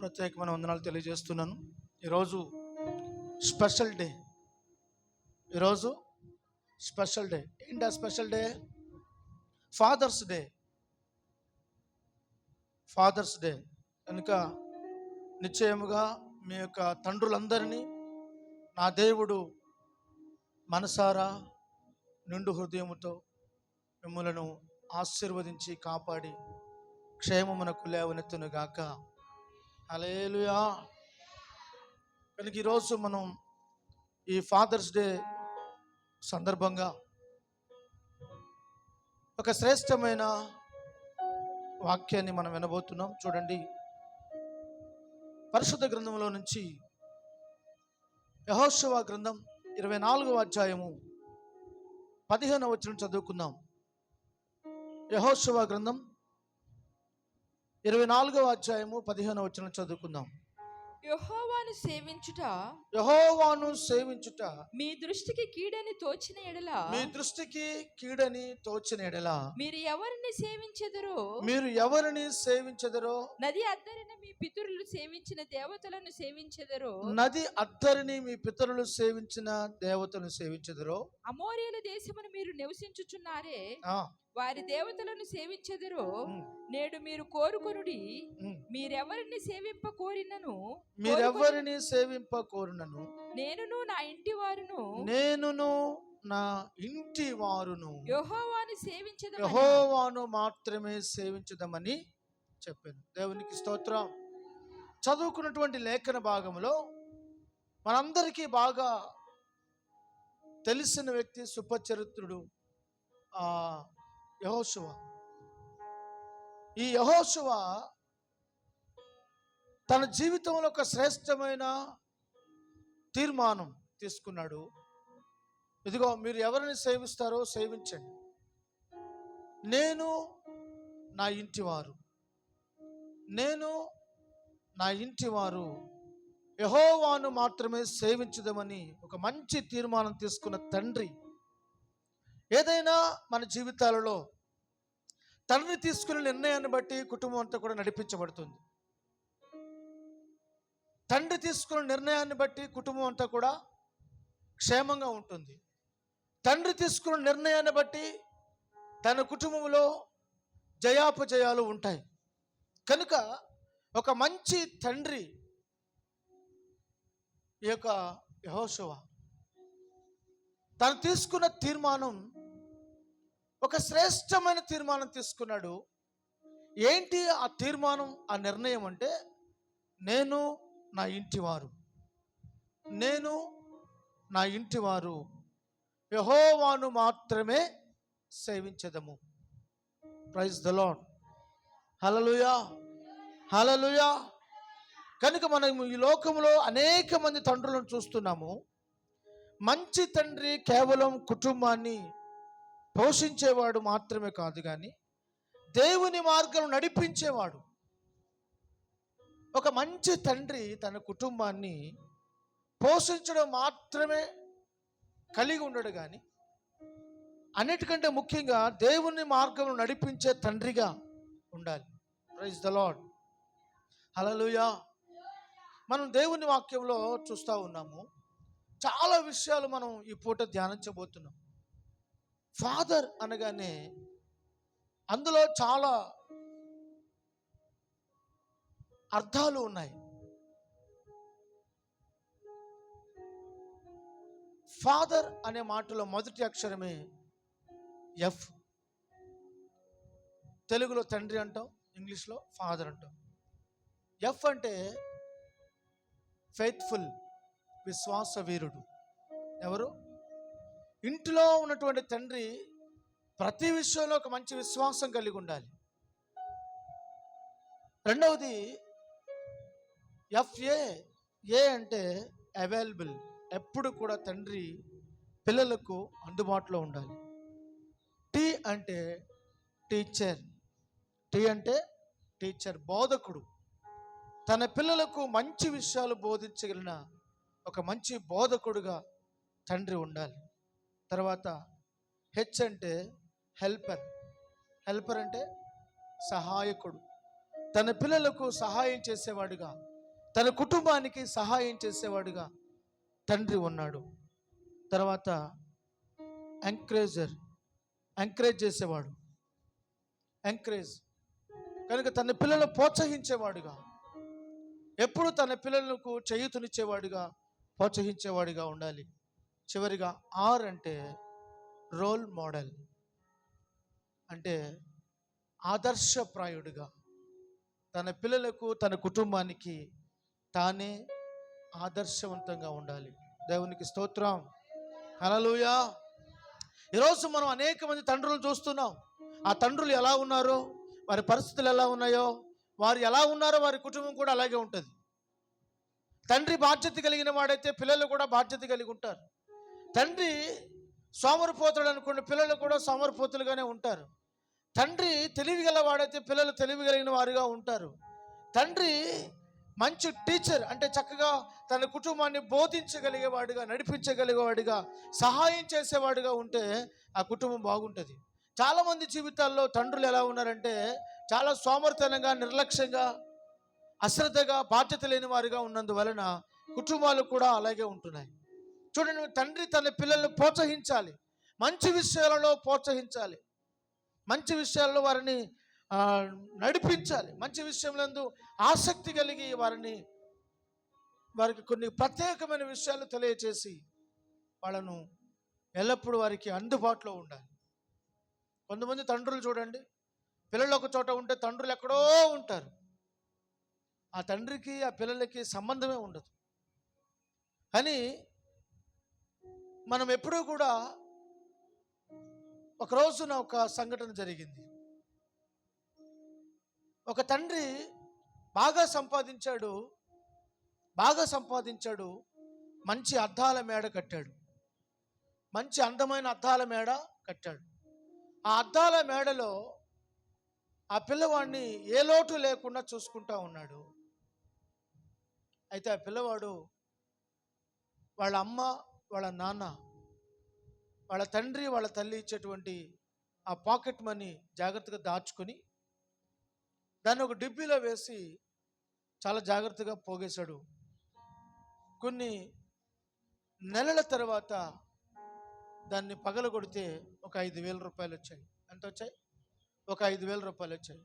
ప్రత్యేకమైన వందనాలు తెలియజేస్తున్నాను. ఈరోజు స్పెషల్ డే. ఈరోజు స్పెషల్ డే. ఏంటి ఆ special day? Father's day. Father's day కనుక నిశ్చయముగా మీ యొక్క తండ్రులందరినీ నా దేవుడు మనసారా నిండు హృదయముతో మిమ్మలను ఆశీర్వదించి కాపాడి క్షేమమునకు లేవనెత్తునుగాక. హల్లెలూయా. కనుక ఈరోజు మనం ఈ ఫాదర్స్ డే సందర్భంగా ఒక శ్రేష్టమైన వాక్యాన్ని మనం వినబోతున్నాం. చూడండి, పరిశుద్ధ గ్రంథంలో నుంచి యెహోషువ గ్రంథం 24వ అధ్యాయము 15వ వచనం చదువుకుందాం. యెహోషువ గ్రంథం 24వ అధ్యాయము 15వ వచనం చదువుకుందాం. యెహోవాను సేవించుట మీ దృష్టికి కీడని తోచిన ఎడల మీరు ఎవరిని సేవించెదరో నది అద్దరిన మీ పితరులు సేవించిన దేవతలను సేవించెదరో అమోరీయుల దేశమును మీరు నివసించుచున్నారే, వారి దేవతలను సేవించెదరో నేడు మీరు కోరుకొనుడి. మీరెవరిని సేవింప కోరినను నేనును నా ఇంటి వారును యెహోవాను మాత్రమే సేవించుదామని చెప్పాను. దేవునికి స్తోత్రం. చదువుకున్నటువంటి లేఖన భాగంలో మనందరికీ బాగా తెలిసిన వ్యక్తి సుపచరిత్రుడు యెహోషువ. ఈ యెహోషువ తన జీవితంలో ఒక శ్రేష్టమైన తీర్మానం తీసుకున్నాడు. ఇదిగో, మీరు ఎవరిని సేవిస్తారో సేవించండి, నేను నా ఇంటి వారు యెహోవాను మాత్రమే సేవించుదామని ఒక మంచి తీర్మానం తీసుకున్న తండ్రి. ఏదైనా మన జీవితాలలో తండ్రి తీసుకునే నిర్ణయాన్ని బట్టి కుటుంబం అంతా కూడా నడిపించబడుతుంది. తండ్రి తీసుకున్న నిర్ణయాన్ని బట్టి కుటుంబం అంతా కూడా క్షేమంగా ఉంటుంది. తండ్రి తీసుకున్న నిర్ణయాన్ని బట్టి తన కుటుంబంలో జయాపజయాలు ఉంటాయి. కనుక ఒక మంచి తండ్రి ఈ యొక్క యెహోషువ తను తీసుకున్న తీర్మానం ఒక శ్రేష్టమైన తీర్మానం తీసుకున్నాడు. ఏంటి ఆ తీర్మానం, ఆ నిర్ణయం అంటే, నేను నా ఇంటి వారు యెహోవాను మాత్రమే సేవించెదము. Praise the lord. హల్లెలూయా, హల్లెలూయా. కనుక మనం ఈ లోకంలో అనేక మంది తండ్రులను చూస్తున్నాము. మంచి తండ్రి కేవలం కుటుంబాన్ని పోషించేవాడు మాత్రమే కాదు, కానీ దేవుని మార్గం నడిపించేవాడు. ఒక మంచి తండ్రి తన కుటుంబాన్ని పోషించడం మాత్రమే కలిగి ఉండడు, కానీ అన్నిటికంటే ముఖ్యంగా దేవుని మార్గం నడిపించే తండ్రిగా ఉండాలి. Praise the lord. హల్లెలూయా. మనం దేవుని వాక్యంలో చూస్తూ ఉన్నాము. చాలా విషయాలు మనం ఈ పూట ధ్యానించబోతున్నాం. ఫాదర్ అనగానే అందులో చాలా అర్థాలు ఉన్నాయి. ఫాదర్ అనే మాటలో మొదటి అక్షరమే ఎఫ్. తెలుగులో తండ్రి అంటాం, ఇంగ్లీష్లో ఫాదర్ అంటాం. ఎఫ్ అంటే ఫెయిత్ఫుల్, విశ్వాస వీరుడు. ఎవరు? ఇంటిలో ఉన్నటువంటి తండ్రి ప్రతి విషయంలో ఒక మంచి విశ్వాసం కలిగి ఉండాలి. రెండవది ఎఫ్ఏ. ఏ అంటే అవైలబుల్. ఎప్పుడు కూడా తండ్రి పిల్లలకు అందుబాటులో ఉండాలి. టీ అంటే టీచర్. టీ అంటే టీచర్, బోధకుడు. తన పిల్లలకు మంచి విషయాలు బోధించగలిగిన ఒక మంచి బోధకుడుగా తండ్రి ఉండాలి. తర్వాత హెచ్ అంటే హెల్పర్. హెల్పర్ అంటే సహాయకుడు. తన పిల్లలకు సహాయం చేసేవాడుగా తన కుటుంబానికి సహాయం చేసేవాడుగా తండ్రి ఉన్నాడు. తర్వాత ఎంకరేజ్ చేసేవాడు. కనుక తన పిల్లలను ప్రోత్సహించేవాడుగా, ఎప్పుడు తన పిల్లలకు చేయూతనిచ్చేవాడుగా, ప్రోత్సహించేవాడిగా ఉండాలి. చివరిగా అంటే రోల్ మోడల్, అంటే ఆదర్శప్రాయుడిగా తన పిల్లలకు తన కుటుంబానికి తానే ఆదర్శవంతంగా ఉండాలి. దేవునికి స్తోత్రం, హల్లెలూయా. ఈరోజు మనం అనేక మంది తండ్రులను చూస్తున్నాం. ఆ తండ్రులు ఎలా ఉన్నారో, వారి పరిస్థితులు ఎలా ఉన్నాయో, వారు ఎలా ఉన్నారో వారి కుటుంబం కూడా అలాగే ఉంటుంది. తండ్రి బాధ్యత కలిగిన వాడైతే పిల్లలు కూడా బాధ్యత కలిగి ఉంటారు. తండ్రి సోమరిపోతుడు అనుకున్న పిల్లలు కూడా సోమరిపోతులుగానే ఉంటారు. తండ్రి తెలివి గల వాడైతే పిల్లలు తెలివి కలిగిన వారుగా ఉంటారు. తండ్రి మంచి టీచర్ అంటే చక్కగా తన కుటుంబాన్ని బోధించగలిగేవాడుగా, నడిపించగలిగేవాడుగా, సహాయం చేసేవాడుగా ఉంటే ఆ కుటుంబం బాగుంటుంది. చాలామంది జీవితాల్లో తండ్రులు ఎలా ఉన్నారంటే చాలా సోమరితనంగా, నిర్లక్ష్యంగా, అశ్రద్ధగా, బాధ్యత లేని వారుగా ఉన్నందువలన కుటుంబాలు కూడా అలాగే ఉంటున్నాయి. చూడండి, తండ్రి తన పిల్లల్ని ప్రోత్సహించాలి, మంచి విషయాలలో ప్రోత్సహించాలి, మంచి విషయాల్లో వారిని నడిపించాలి, మంచి విషయంలో ఆసక్తి కలిగి వారికి కొన్ని ప్రత్యేకమైన విషయాలు తెలియచేసి వాళ్ళను ఎల్లప్పుడూ వారికి అందుబాటులో ఉండాలి. కొంతమంది తండ్రులు చూడండి, పిల్లలు ఒక చోట ఉంటే తండ్రులు ఎక్కడో ఉంటారు. ఆ తండ్రికి ఆ పిల్లలకి సంబంధమే ఉండదు. కానీ మనం ఎప్పుడూ కూడా, ఒక రోజున ఒక సంఘటన జరిగింది. ఒక తండ్రి బాగా సంపాదించాడు, మంచి అద్దాల మేడ కట్టాడు, మంచి అందమైన అద్దాల మేడ కట్టాడు. ఆ అద్దాల మేడలో ఆ పిల్లవాడిని ఏ లోటు లేకుండా చూసుకుంటా ఉన్నాడు. అయితే ఆ పిల్లవాడు వాళ్ళ అమ్మ, వాళ్ళ నాన్న, వాళ్ళ తండ్రి, వాళ్ళ తల్లి ఇచ్చేటువంటి ఆ పాకెట్ మనీ జాగ్రత్తగా దాచుకొని దాన్ని ఒక డిబ్బీలో వేసి చాలా జాగ్రత్తగా పోగేశాడు. కొన్ని నెలల తర్వాత దాన్ని పగలగొడితే ఒక 5,000 రూపాయలు వచ్చాయి. ఎంత వచ్చాయి? ఒక 5,000 రూపాయలు వచ్చాయి.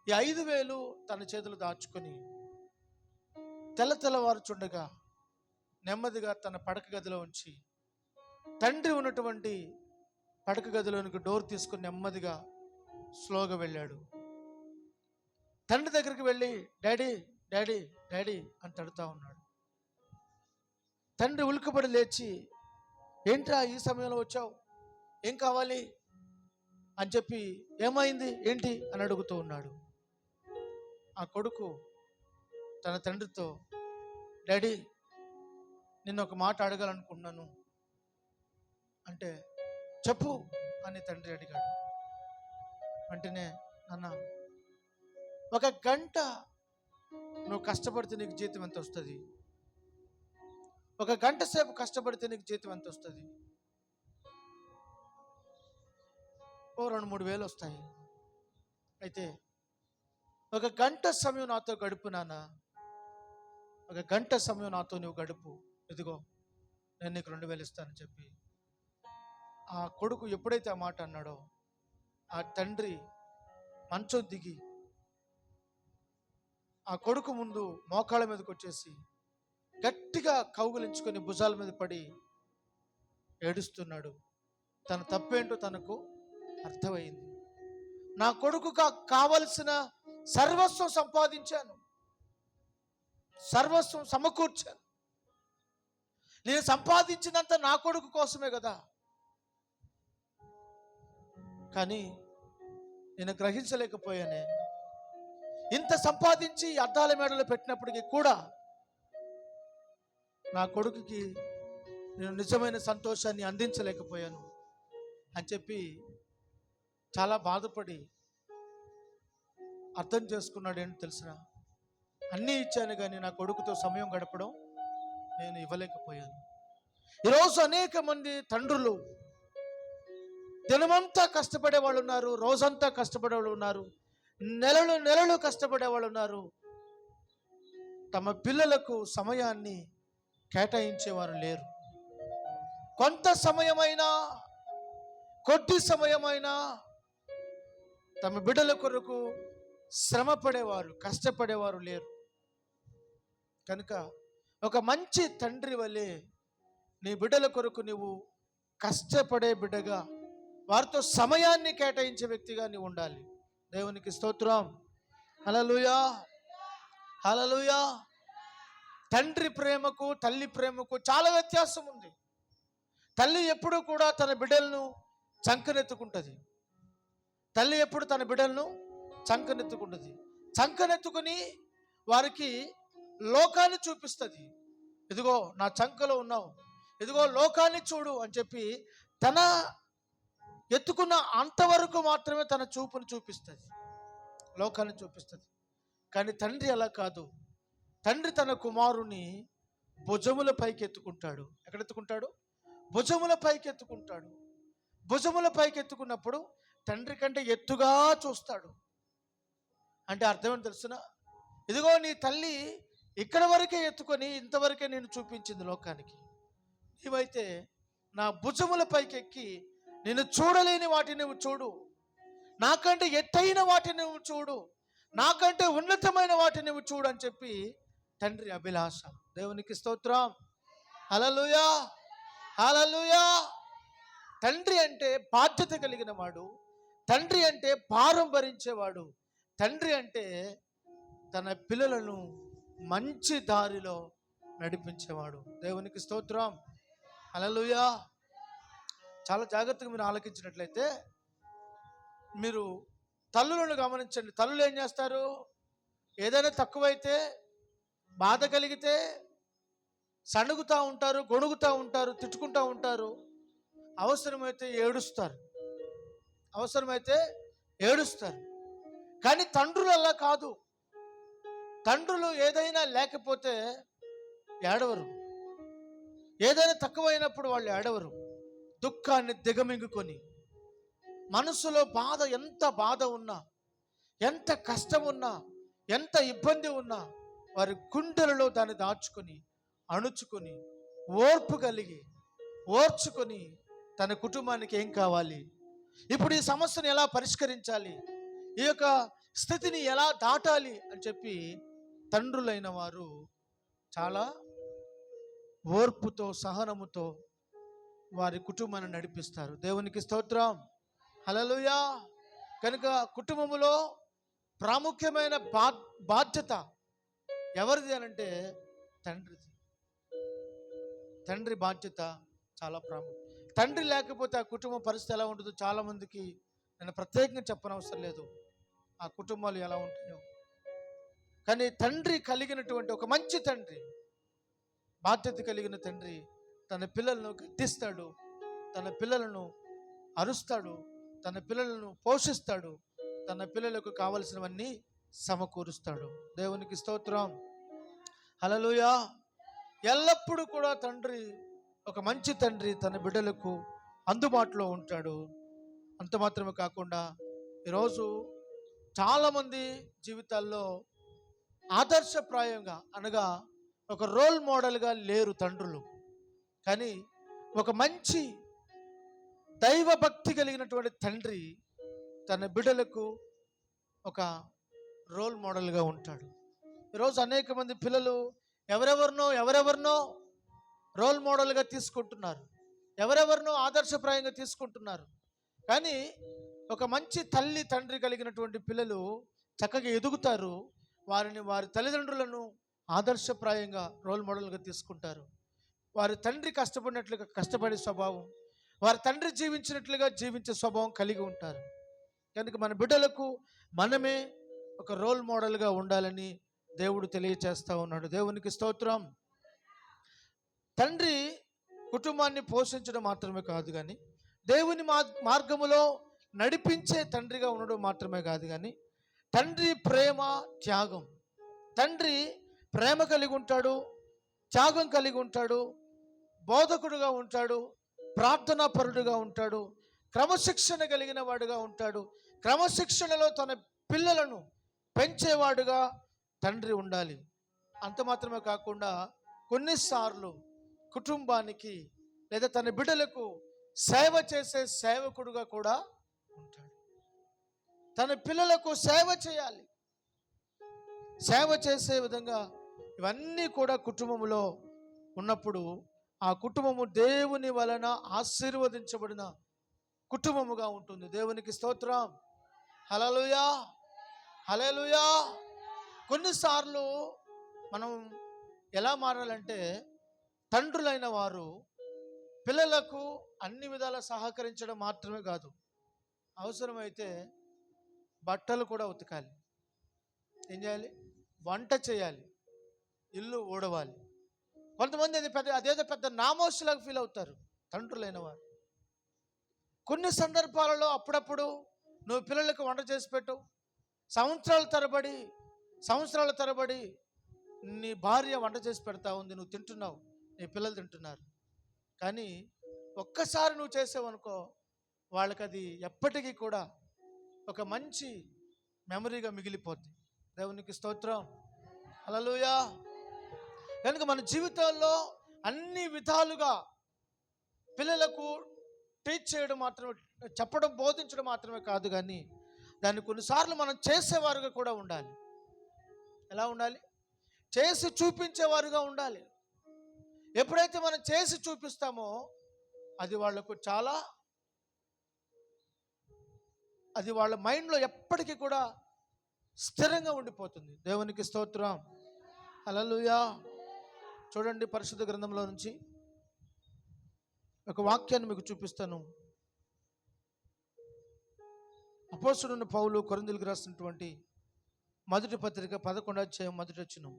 ఈ 5,000 తన చేతులు దాచుకొని తెల్లవారుచుండగా నెమ్మదిగా తన పడక గదిలో ఉంచి, తండ్రి ఉన్నటువంటి పడక గదిలోనికి డోర్ తీసుకుని నెమ్మదిగా స్లోగా వెళ్ళాడు. తండ్రి దగ్గరికి వెళ్ళి డాడీ డాడీ డాడీ అని తడుతూ ఉన్నాడు. తండ్రి ఉలిక్కిపడి లేచి, ఏంట్రా ఈ సమయంలో వచ్చావు, ఏం కావాలి అని చెప్పి, ఏమైంది ఏంటి అని అడుగుతూ ఉన్నాడు. ఆ కొడుకు తన తండ్రితో, డాడీ నిన్ను ఒక మాట అడగాలనుకున్నాను అంటే, చెప్పు అని తండ్రి అడిగాడు. అంటేనే, నాన్న, ఒక గంట నువ్వు కష్టపడితే నీకు జీతం ఎంత వస్తుంది? ఒక గంట సేపు కష్టపడితే నీకు జీతం ఎంత వస్తుంది? ఓ 2-3 వేలు వస్తాయి. అయితే ఒక గంట సమయం నాతో గడుపు నాన్న, ఒక గంట సమయం నాతో నువ్వు గడుపు, ఇదిగో నేను నీకు 2,000 ఇస్తానని చెప్పి ఆ కొడుకు ఎప్పుడైతే ఆ మాట అన్నాడో, ఆ తండ్రి మంచం దిగి ఆ కొడుకు ముందు మోకాళ్ళ మీదకి వచ్చేసి గట్టిగా కౌగులించుకొని భుజాల మీద పడి ఏడుస్తున్నాడు. తన తప్పేంటో తనకు అర్థమైంది. నా కొడుకు కావలసిన సర్వస్వం సంపాదించాను, సర్వస్వం సమకూర్చాను. నేను సంపాదించినంత నా కొడుకు కోసమే కదా. కానీ నేను గ్రహించలేకపోయానే, ఇంత సంపాదించి అద్దాల మేడలో పెట్టినప్పటికీ కూడా నా కొడుకుకి నేను నిజమైన సంతోషాన్ని అందించలేకపోయాను అని చెప్పి చాలా బాధపడి అర్థం చేసుకున్నాడు. ఏంటి తెలిసిన, అన్నీ ఇచ్చాను కానీ నా కొడుకుతో సమయం గడపడం నేను ఇవ్వలేకపోయాను. ఈరోజు అనేక మంది తండ్రులు దినమంతా కష్టపడే వాళ్ళు ఉన్నారు, రోజంతా కష్టపడే వాళ్ళు ఉన్నారు, నెలలు కష్టపడే వాళ్ళు ఉన్నారు. తమ పిల్లలకు సమయాన్ని కేటాయించేవారు లేరు. కొంత సమయమైనా, కొద్ది సమయమైనా తమ బిడ్డల కొరకు శ్రమ పడేవారు, కష్టపడేవారు లేరు. కనుక ఒక మంచి తండ్రి వలె నీ బిడ్డల కొరకు నువ్వు కష్టపడే బిడ్డగా, వారితో సమయాన్ని కేటాయించే వ్యక్తిగా నీవు ఉండాలి. దేవునికి స్తోత్రం. హల్లెలూయా, హల్లెలూయా. తండ్రి ప్రేమకు తల్లి ప్రేమకు చాలా వ్యత్యాసం ఉంది. తల్లి ఎప్పుడు కూడా తన బిడ్డలను చంకనెత్తుకుంటుంది. తల్లి ఎప్పుడు తన బిడ్డలను చంకనెత్తుకుంటుంది. చంకనెత్తుకుని వారికి లోకాన్ని చూపిస్తుంది. ఇదిగో నా చంకలో ఉన్నావు, ఇదిగో లోకాన్ని చూడు అని చెప్పి తన ఎత్తుకున్న అంతవరకు మాత్రమే తన చూపును చూపిస్తుంది, లోకాన్ని చూపిస్తుంది. కానీ తండ్రి అలా కాదు. తండ్రి తన కుమారుని భుజముల పైకి ఎత్తుకుంటాడు. ఎక్కడ ఎత్తుకుంటాడు? భుజముల పైకి ఎత్తుకుంటాడు. భుజముల పైకి ఎత్తుకున్నప్పుడు తండ్రి కంటే ఎత్తుగా చూస్తాడు. అంటే అర్థం ఏంటి తెలుసునా? ఇదిగో నీ తల్లి ఇక్కడ వరకే ఎత్తుకొని ఇంతవరకే నేను చూపించింది లోకానికి. నీవైతే నా భుజముల పైకి ఎక్కి నేను చూడలేని వాటిని నువ్వు చూడు, నాకంటే ఎత్తైన వాటిని నువ్వు చూడు, నాకంటే ఉన్నతమైన వాటిని నువ్వు చూడు అని చెప్పి తండ్రి అభిలాష. దేవునికి స్తోత్రం. హల్లెలూయా, హల్లెలూయా. తండ్రి అంటే బాధ్యత కలిగిన వాడు. తండ్రి అంటే భారం భరించేవాడు. తండ్రి అంటే తన పిల్లలను మంచి దారిలో నడిపించేవాడు. దేవునికి స్తోత్రం. హల్లెలూయా. చాలా జాగ్రత్తగా మీరు ఆలకించినట్లయితే మీరు తల్లులను గమనించండి. తల్లులు ఏం చేస్తారు? ఏదైనా తక్కువైతే, బాధ కలిగితే సణుగుతూ ఉంటారు, గొణుగుతూ ఉంటారు, తిట్టుకుంటూ ఉంటారు. అవసరమైతే ఏడుస్తారు, అవసరమైతే ఏడుస్తారు. కానీ తండ్రులు అలా కాదు. తండ్రులు ఏదైనా లేకపోతే ఏడవరు. ఏదైనా తక్కువైనప్పుడు వాళ్ళు ఏడవరు. దుఃఖాన్ని దిగమింగుకొని మనసులో బాధ, ఎంత బాధ ఉన్నా, ఎంత కష్టం ఉన్నా, ఎంత ఇబ్బంది ఉన్నా వారి గుండెలలో దాన్ని దాచుకొని, అణుచుకొని, ఓర్పు కలిగి, ఓర్చుకొని తన కుటుంబానికి ఏం కావాలి, ఇప్పుడు ఈ సమస్యను ఎలా పరిష్కరించాలి, ఈ యొక్క స్థితిని ఎలా దాటాలి అని చెప్పి తండ్రులైన వారు చాలా ఓర్పుతో, సహనముతో వారి కుటుంబాన్ని నడిపిస్తారు. దేవునికి స్తోత్రం. హల్లెలూయా. కనుక కుటుంబములో ప్రాముఖ్యమైన బాధ్యత ఎవరిది అనంటే తండ్రిది. తండ్రి బాధ్యత చాలా ప్రాముఖ్యం. తండ్రి లేకపోతే ఆ కుటుంబ పరిస్థితి ఎలా ఉంటుందో చాలామందికి నేను ప్రత్యేకంగా చెప్పనవసరం లేదు, ఆ కుటుంబాలు ఎలా ఉంటాయో. కానీ తండ్రి కలిగినటువంటి ఒక మంచి తండ్రి, బాధ్యత కలిగిన తండ్రి తన పిల్లలను గద్దిస్తాడు, తన పిల్లలను అరుస్తాడు, తన పిల్లలను పోషిస్తాడు, తన పిల్లలకు కావలసినవన్నీ సమకూరుస్తాడు. దేవునికి స్తోత్రం. హల్లెలూయా. ఎల్లప్పుడూ కూడా తండ్రి, ఒక మంచి తండ్రి తన బిడ్డలకు అందుబాటులో ఉంటాడు. అంత మాత్రమే కాకుండా ఈరోజు చాలామంది జీవితాల్లో ఆదర్శప్రాయంగా, అనగా ఒక రోల్ మోడల్గా లేరు తండ్రులు. కానీ ఒక మంచి దైవభక్తి కలిగినటువంటి తండ్రి తన బిడ్డలకు ఒక రోల్ మోడల్గా ఉంటాడు. ఈరోజు అనేక మంది పిల్లలు ఎవరెవరినో రోల్ మోడల్గా తీసుకుంటున్నారు, ఎవరెవరినో ఆదర్శప్రాయంగా తీసుకుంటున్నారు. కానీ ఒక మంచి తల్లి తండ్రి కలిగినటువంటి పిల్లలు చక్కగా ఎదుగుతారు. వారిని, వారి తల్లిదండ్రులను ఆదర్శప్రాయంగా రోల్ మోడల్గా తీసుకుంటారు. వారి తండ్రి కష్టపడినట్లుగా కష్టపడే స్వభావం, వారి తండ్రి జీవించినట్లుగా జీవించే స్వభావం కలిగి ఉంటారు. కనుక మన బిడ్డలకు మనమే ఒక రోల్ మోడల్గా ఉండాలని దేవుడు తెలియచేస్తూ ఉన్నాడు. దేవునికి స్తోత్రం. తండ్రి కుటుంబాన్ని పోషించడం మాత్రమే కాదు, కానీ దేవుని మార్గములో నడిపించే తండ్రిగా ఉండడం మాత్రమే కాదు, కానీ తండ్రి ప్రేమ, త్యాగం. తండ్రి ప్రేమ కలిగి ఉంటాడు, త్యాగం కలిగి ఉంటాడు, బోధకుడుగా ఉంటాడు, ప్రార్థనాపరుడుగా ఉంటాడు, క్రమశిక్షణ కలిగిన వాడుగా ఉంటాడు. క్రమశిక్షణలో తన పిల్లలను పెంచేవాడుగా తండ్రి ఉండాలి. అంత మాత్రమే కాకుండా కొన్నిసార్లు కుటుంబానికి లేదా తన బిడ్డలకు సేవ చేసే సేవకుడుగా కూడా ఉంటాడు. తన పిల్లలకు సేవ చేయాలి. సేవ చేసే విధంగా ఇవన్నీ కూడా కుటుంబంలో ఉన్నప్పుడు ఆ కుటుంబము దేవుని వలన ఆశీర్వదించబడిన కుటుంబముగా ఉంటుంది. దేవునికి స్తోత్రం. హల్లెలూయా, హల్లెలూయా. కొన్నిసార్లు మనం ఎలా మారాలంటే, తండ్రులైన వారు పిల్లలకు అన్ని విధాలా సహకరించడం మాత్రమే కాదు, అవసరమైతే బట్టలు కూడా ఉతకాలి. ఏం చేయాలి? వంట చేయాలి, ఇల్లు ఊడవాలి. కొంతమంది అదేదో పెద్ద నామోషులాగా ఫీల్ అవుతారు తండ్రులైన వారు. కొన్ని సందర్భాలలో అప్పుడప్పుడు నువ్వు పిల్లలకు వంట చేసి పెట్టు, సంవత్సరాల తరబడి నీ భార్య వంట చేసి పెడతా ఉంది, నువ్వు తింటున్నావు, నీ పిల్లలు తింటున్నారు. కానీ ఒక్కసారి నువ్వు చేసావనుకో, వాళ్ళకి అది ఎప్పటికీ కూడా ఒక మంచి మెమరీగా మిగిలిపోద్ది. దేవునికి స్తోత్రం. హల్లెలూయా. కనుక మన జీవితాల్లో అన్ని విధాలుగా పిల్లలకు టీచ్ చేయడం మాత్రమే, చెప్పడం, బోధించడం మాత్రమే కాదు, కానీ దాన్ని కొన్నిసార్లు మనం చేసేవారుగా కూడా ఉండాలి. ఎలా ఉండాలి? చేసి చూపించేవారుగా ఉండాలి. ఎప్పుడైతే మనం చేసి చూపిస్తామో అది వాళ్ళ మైండ్లో ఎప్పటికీ కూడా స్థిరంగా ఉండిపోతుంది. దేవునికి స్తోత్రం. హల్లెలూయా. చూడండి, పరిశుద్ధ గ్రంథంలో నుంచి ఒక వాక్యాన్ని మీకు చూపిస్తాను. అపోస్తలుడైన పౌలు కొరింథీయులకు రాసినటువంటి మొదటి పత్రిక 11వ అధ్యాయం 1వ వచనం.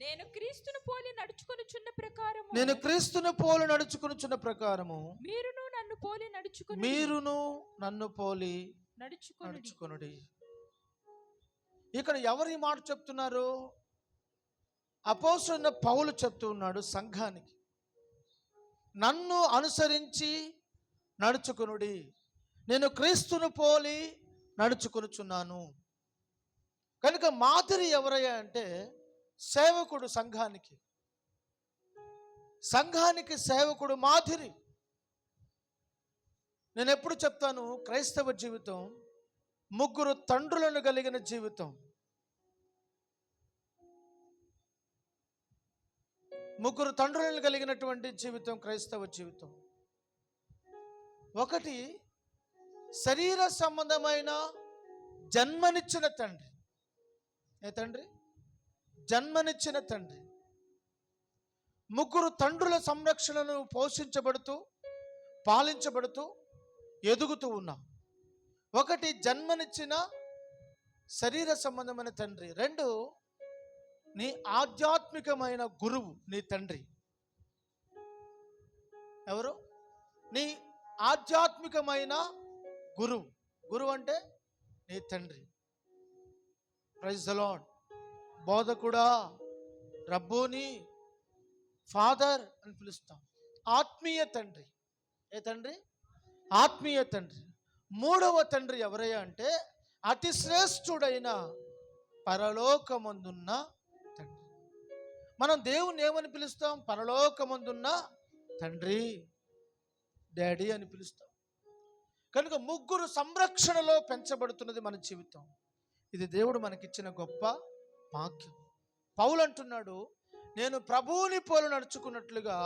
నేను క్రీస్తును పోలి నడుచుకొనుచున్న ప్రకారము మీరును నన్ను పోలి నడుచుకొనుడి. ఇక్కడ ఎవరు ఈ మాట చెప్తున్నారు? అపోస్తలుడైన పౌలు చెప్తూ ఉన్నాడు సంఘానికి, నన్ను అనుసరించి నడుచుకొనుడి. నేను క్రీస్తును పోలి నడుచుకొనుచున్నాను. కనుక మాదిరి ఎవరయ్యా అంటే సేవకుడు. సంఘానికి సేవకుడు మాదిరి. నేను ఎప్పుడు చెప్తాను, క్రైస్తవ జీవితం 3 తండ్రులను కలిగిన జీవితం. 3 తండ్రులను కలిగినటువంటి జీవితం క్రైస్తవ జీవితం. ఒకటి, శరీర సంబంధమైన జన్మనిచ్చిన తండ్రి. ఏ తండ్రి? జన్మనిచ్చిన తండ్రి. 3 తండ్రుల సంరక్షణను పోషించబడుతూ, పాలించబడుతూ, ఎదుగుతూ ఉన్నాం. ఒకటి, జన్మనిచ్చిన శరీర సంబంధమైన తండ్రి. 2, నీ ఆధ్యాత్మికమైన గురువు నీ తండ్రి. ఎవరు? నీ ఆధ్యాత్మికమైన గురువు. గురువు అంటే నీ తండ్రి. Praise the Lord. బోధకుడా, రబ్బోని, ఫాదర్ అని పిలుస్తాం. ఆత్మీయ తండ్రి. ఏ తండ్రి? ఆత్మీయ తండ్రి. 3వ తండ్రి ఎవరయ్యా అంటే అతి శ్రేష్ఠుడైన పరలోకమందున్న తండ్రి. మనం దేవుని ఏమని పిలుస్తాం? పరలోకమందున్న తండ్రి, డాడీ అని పిలుస్తాం. కనుక 3 సంరక్షణలో పెంచబడుతున్నది మన జీవితం. ఇది దేవుడు మనకిచ్చిన గొప్ప భాగ్యం. పౌలు అంటున్నాడు, నేను ప్రభువుని పోలి నడుచుకున్నట్లుగా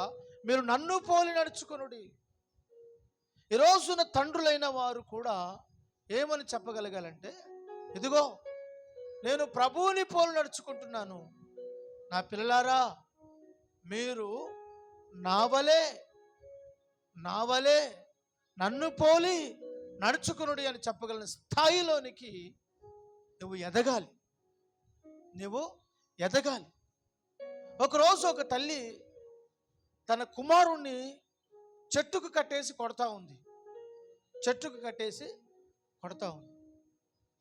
మీరు నన్ను పోలి నడుచుకొనుడి. ఈ రోజున తండ్రులైన వారు కూడా ఏమని చెప్పగలగాలంటే, ఇదిగో నేను ప్రభువుని పోలి నడుచుకుంటున్నాను, నా పిల్లలారా మీరు నా వలే నన్ను పోలి నడుచుకునుడి అని చెప్పగలిగిన స్థాయిలోనికి నువ్వు ఎదగాలి. ఒకరోజు ఒక తల్లి తన కుమారుణ్ణి చెట్టుకు కట్టేసి కొడతా ఉంది.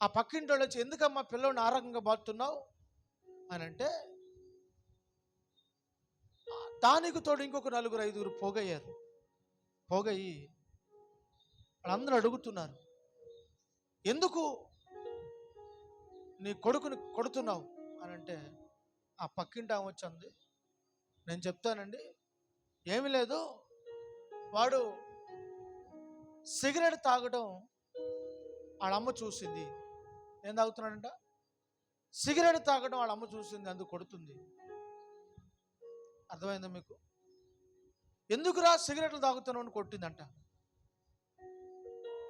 ఆ పక్కింటి వాళ్ళు వచ్చి, ఎందుకమ్మా పిల్లోని ఆ రకంగా బాతున్నావు అని అంటే, దానికి తోడు ఇంకొక 4-5 పోగయ్యారు. పోగయ్యి వాళ్ళందరూ అడుగుతున్నారు, ఎందుకు నీ కొడుకుని కొడుతున్నావు అని అంటే, ఆ పక్కింటి ఆమె వచ్చింది, నేను చెప్తానండి, ఏమీ లేదు, వాడు సిగరెట్ తాగడం వాళ్ళమ్మ చూసింది. ఏం తాగుతున్నాడంట? సిగరెట్ తాగడం వాళ్ళ అమ్మ చూసింది, అందుకు కొడుతుంది. అర్థమైందా మీకు? ఎందుకురా సిగరెట్లు తాగుతున్నావు అని కొట్టిందంట.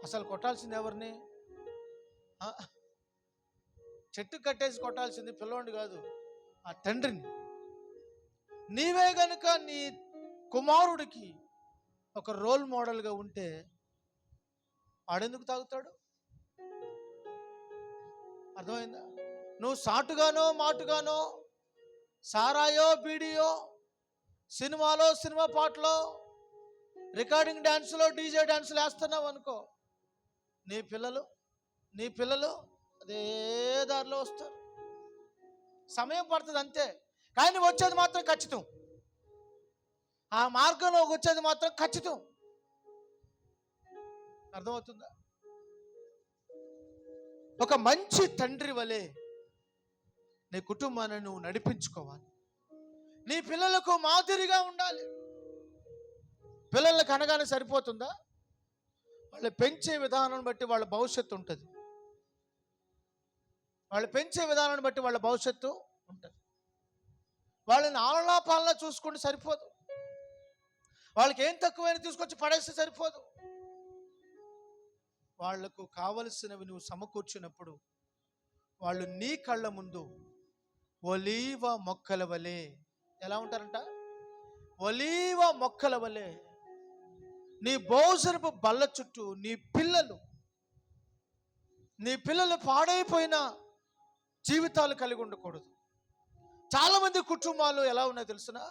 అసలు కొట్టాల్సింది ఎవరిని? చెట్టు కట్టేసి కొట్టాల్సింది పిల్లోడిని కాదు, ఆ తండ్రిని. నీవే గనుక నీ కుమారుడికి ఒక రోల్ మోడల్గా ఉంటే వాడెందుకు తాగుతాడు? అర్థమైందా? నువ్వు సాటుగానో మాటుగానో, సారాయో బీడియో, సినిమాలో సినిమా పాటలో, రికార్డింగ్ డ్యాన్సులో డీజే డ్యాన్సులు వేస్తున్నావు అనుకో, నీ పిల్లలు అదే దారిలో వస్తారు. సమయం పడుతుంది అంతే, కానీ వచ్చేది మాత్రం ఖచ్చితం. ఆ మార్గంలో వచ్చేది మాత్రం ఖచ్చితం. అర్థమవుతుందా? ఒక మంచి తండ్రి వలె నీ కుటుంబాన్ని నువ్వు నడిపించుకోవాలి. నీ పిల్లలకు మాదిరిగా ఉండాలి. పిల్లలకు అనగానే సరిపోతుందా? వాళ్ళు పెంచే విధానాన్ని బట్టి వాళ్ళ భవిష్యత్తు ఉంటుంది. వాళ్ళు పెంచే విధానాన్ని బట్టి వాళ్ళ భవిష్యత్తు ఉంటుంది. వాళ్ళని ఆలనా పాలన చూసుకుంటే సరిపోదు. వాళ్ళకి ఏం తక్కువైనా తీసుకొచ్చి పడేస్తే సరిపోదు. వాళ్లకు కావలసినవి నువ్వు సమకూర్చినప్పుడు వాళ్ళు నీ కళ్ళ ముందు ఒలీవ మొక్కల వలె ఎలా ఉంటారంట? ఒలీవ మొక్కల వలె నీ భోజనపు బల్ల చుట్టూ నీ పిల్లలు పాడైపోయిన జీవితాలు కలిగి ఉండకూడదు. చాలామంది కుటుంబాలు ఎలా ఉన్నాయో తెలుసునా?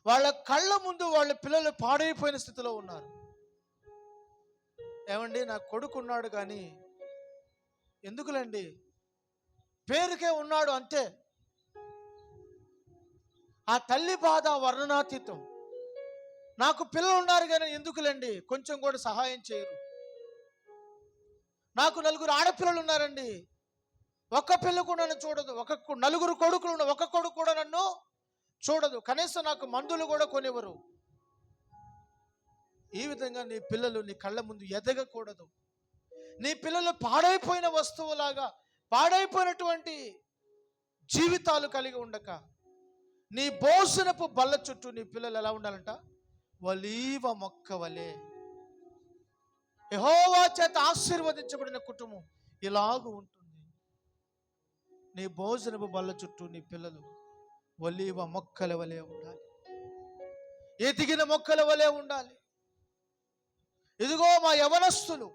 వాళ్ళ కళ్ళ ముందు వాళ్ళ పిల్లలు పాడైపోయిన స్థితిలో ఉన్నారు. ఏమండి, నా కొడుకు ఉన్నాడు కానీ ఎందుకులండి, పేరుకే ఉన్నాడు అంతే. ఆ తల్లి బాధ వర్ణనాతీతం. నాకు పిల్లలు ఉన్నారు కానీ ఎందుకులండి, కొంచెం కూడా సహాయం చేయరు. నాకు 4 ఆడపిల్లలు ఉన్నారండి, ఒక్క పిల్ల కూడా నన్ను చూడదు. 4 కొడుకులు ఉన్న ఒక్క కొడుకు కూడా నన్ను చూడదు. కనీసం నాకు మందులు కూడా కొనివ్వరు. ఈ విధంగా నీ పిల్లలు నీ కళ్ళ ముందు ఎదగకూడదు. నీ పిల్లలు పాడైపోయిన వస్తువులాగా, పాడైపోయినటువంటి జీవితాలు కలిగి ఉండక, నీ భోజనపు బల్ల చుట్టూ నీ పిల్లలు ఎలా ఉండాలంట? ఒలీవ మొక్క వలె. యెహోవా చేత ఆశీర్వదించబడిన కుటుంబం ఇలాగూ ఉంటుంది. నీ భోజనపు బల్ల చుట్టూ నీ పిల్లలు ఒలీవ మొక్కల వలె ఉండాలి, ఎదిగిన మొక్కల వలె ఉండాలి. ఇదిగో మా యవనస్తులు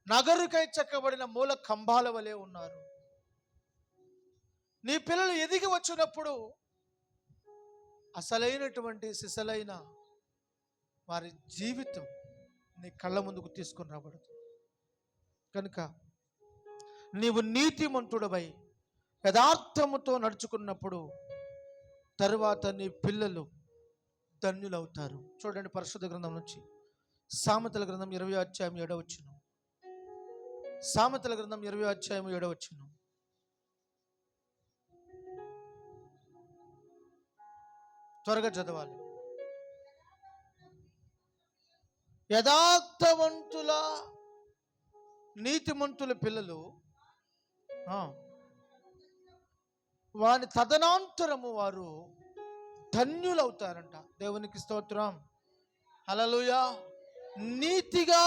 నగరుకై చెక్కబడిన మూల కంబాల వలె ఉన్నారు. నీ పిల్లలు ఎదిగి వచ్చినప్పుడు అసలైనటువంటి సిసలైన వారి జీవితం నీ కళ్ళ ముందుకు తీసుకొని రాబడుతుంది. కనుక నీవు నీతిమంతుడవై యథార్థముతో నడుచుకున్నప్పుడు తరువాత నీ పిల్లలు ధన్యులవుతారు. చూడండి, పరిశుద్ధ గ్రంథం నుంచి సామెతల గ్రంథం 20వ అధ్యాయం 7వ వచనం. సామెతల గ్రంథం 20వ అధ్యాయం 7వ వచనం. త్వరగా చదవాలి. యథార్థవంతుల నీతిమంతుల పిల్లలు వాని తదనంతరము వారు ధన్యులవుతారంట. దేవునికి స్తోత్రం, హల్లెలూయా. నీతిగా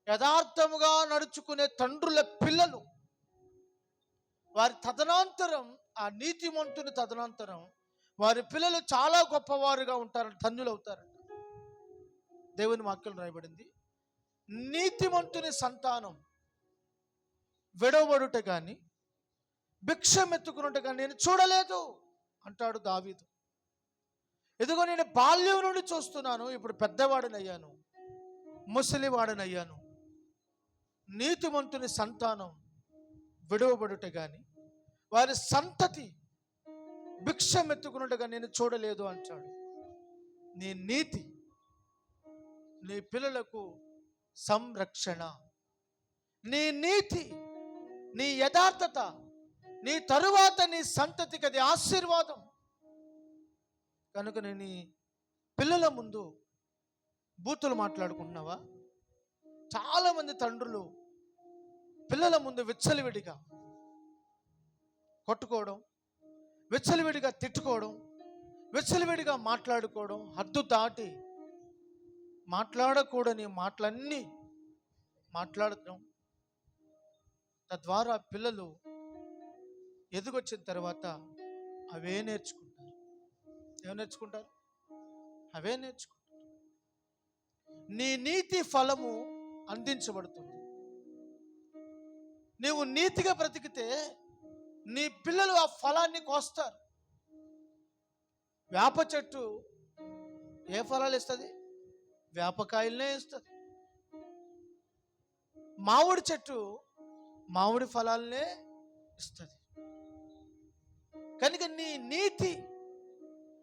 యథార్థముగా నడుచుకునే తండ్రుల పిల్లలు వారి తదనంతరం, ఆ నీతిమంతుని తదనంతరం వారి పిల్లలు చాలా గొప్పవారుగా ఉంటారంట, ధన్యులవుతారంట. దేవుని వాక్యం రాయబడింది, నీతిమంతుని సంతానం విడవబడుట కానీ భిక్షమెత్తుకున్నట్టు కానీ నేను చూడలేదు అంటాడు దావీదు. ఇదిగో నేను బాల్యం నుండి చూస్తున్నాను, ఇప్పుడు పెద్దవాడినయ్యాను, ముసలివాడినయ్యాను. నీతిమంతుని సంతానం విడవబడుట కానీ వారి సంతతి భిక్షమెత్తుకున్నట్టుగా నేను చూడలేదు అంటాడు. నీ నీతి నీ పిల్లలకు సంరక్షణ. నీ నీతి, నీ యథార్థత, నీ తరువాత నీ సంతతికి అది ఆశీర్వాదం. కనుక నేను ఈ పిల్లల ముందు బూతులు మాట్లాడుకుంటున్నావా? చాలామంది తండ్రులు పిల్లల ముందు విచ్చలవిడిగా కొట్టుకోవడం, విచ్చలవిడిగా తిట్టుకోవడం, విచ్చలవిడిగా మాట్లాడుకోవడం, హద్దు దాటి మాట్లాడకూడని మాటలన్నీ మాట్లాడటం. తద్వారా పిల్లలు ఎదిగొచ్చిన తర్వాత అవే నేర్చుకుంటారు. ఏం నేర్చుకుంటారు? అవే నేర్చుకుంటారు. నీ నీతి ఫలము అందించబడుతుంది. నీవు నీతిగా బ్రతికితే నీ పిల్లలు ఆ ఫలాన్ని కోస్తారు. వేప చెట్టు ఏ ఫలాలు ఇస్తుంది? వేపకాయలనే ఇస్తుంది. మామిడి చెట్టు మామిడి ఫలాలనే ఇస్తుంది. కనుక నీ నీతి,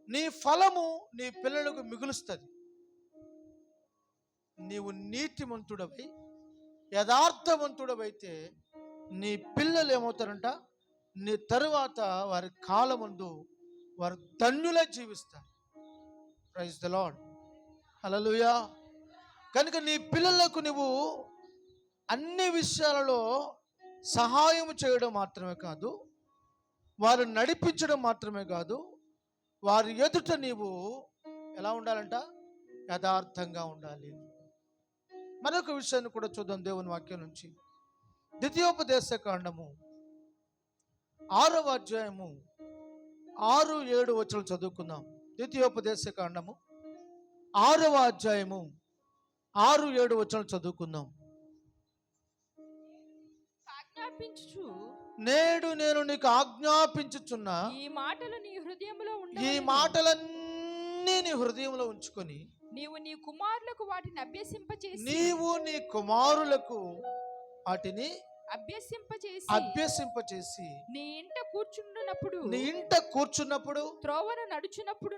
నీ ఫలము నీ పిల్లలకు మిగులుస్తుంది. నీవు నీతిమంతుడవై యథార్థవంతుడవైతే నీ పిల్లలు ఏమవుతారంట? నీ తరువాత వారి కాలమందు వారు ధన్యులై జీవిస్తారు. ప్రైజ్ ద లార్డ్, హల్లెలూయా. కనుక నీ పిల్లలకు నువ్వు అన్ని విషయాలలో సహాయం చేయడం మాత్రమే కాదు, వారు నడిపించడం మాత్రమే కాదు, వారి ఎదుట నీవు ఎలా ఉండాలంట? యథార్థంగా ఉండాలి. మరొక విషయాన్ని కూడా చూద్దాం దేవుని వాక్యం నుంచి. ద్వితీయోపదేశ కాండము 6వ అధ్యాయము 6-7 వచనాలు చదువుకుందాం. ద్వితీయోపదేశ కాండము 6వ అధ్యాయము 6-7 వచనాలు చదువుకుందాం. ఆజ్ఞాపించుచు, నేడు నేను నీకు ఆజ్ఞాపించుచున్న ఈ మాటలు నీ హృదయములో ఈ మాటలన్నీ నీ హృదయంలో ఉంచుకొని నీవు నీ కుమారులకు వాటిని అభ్యసింపచేసి అభ్యసింపచేసి నీ ఇంట కూర్చున్నప్పుడు త్రోవను నడుచున్నప్పుడు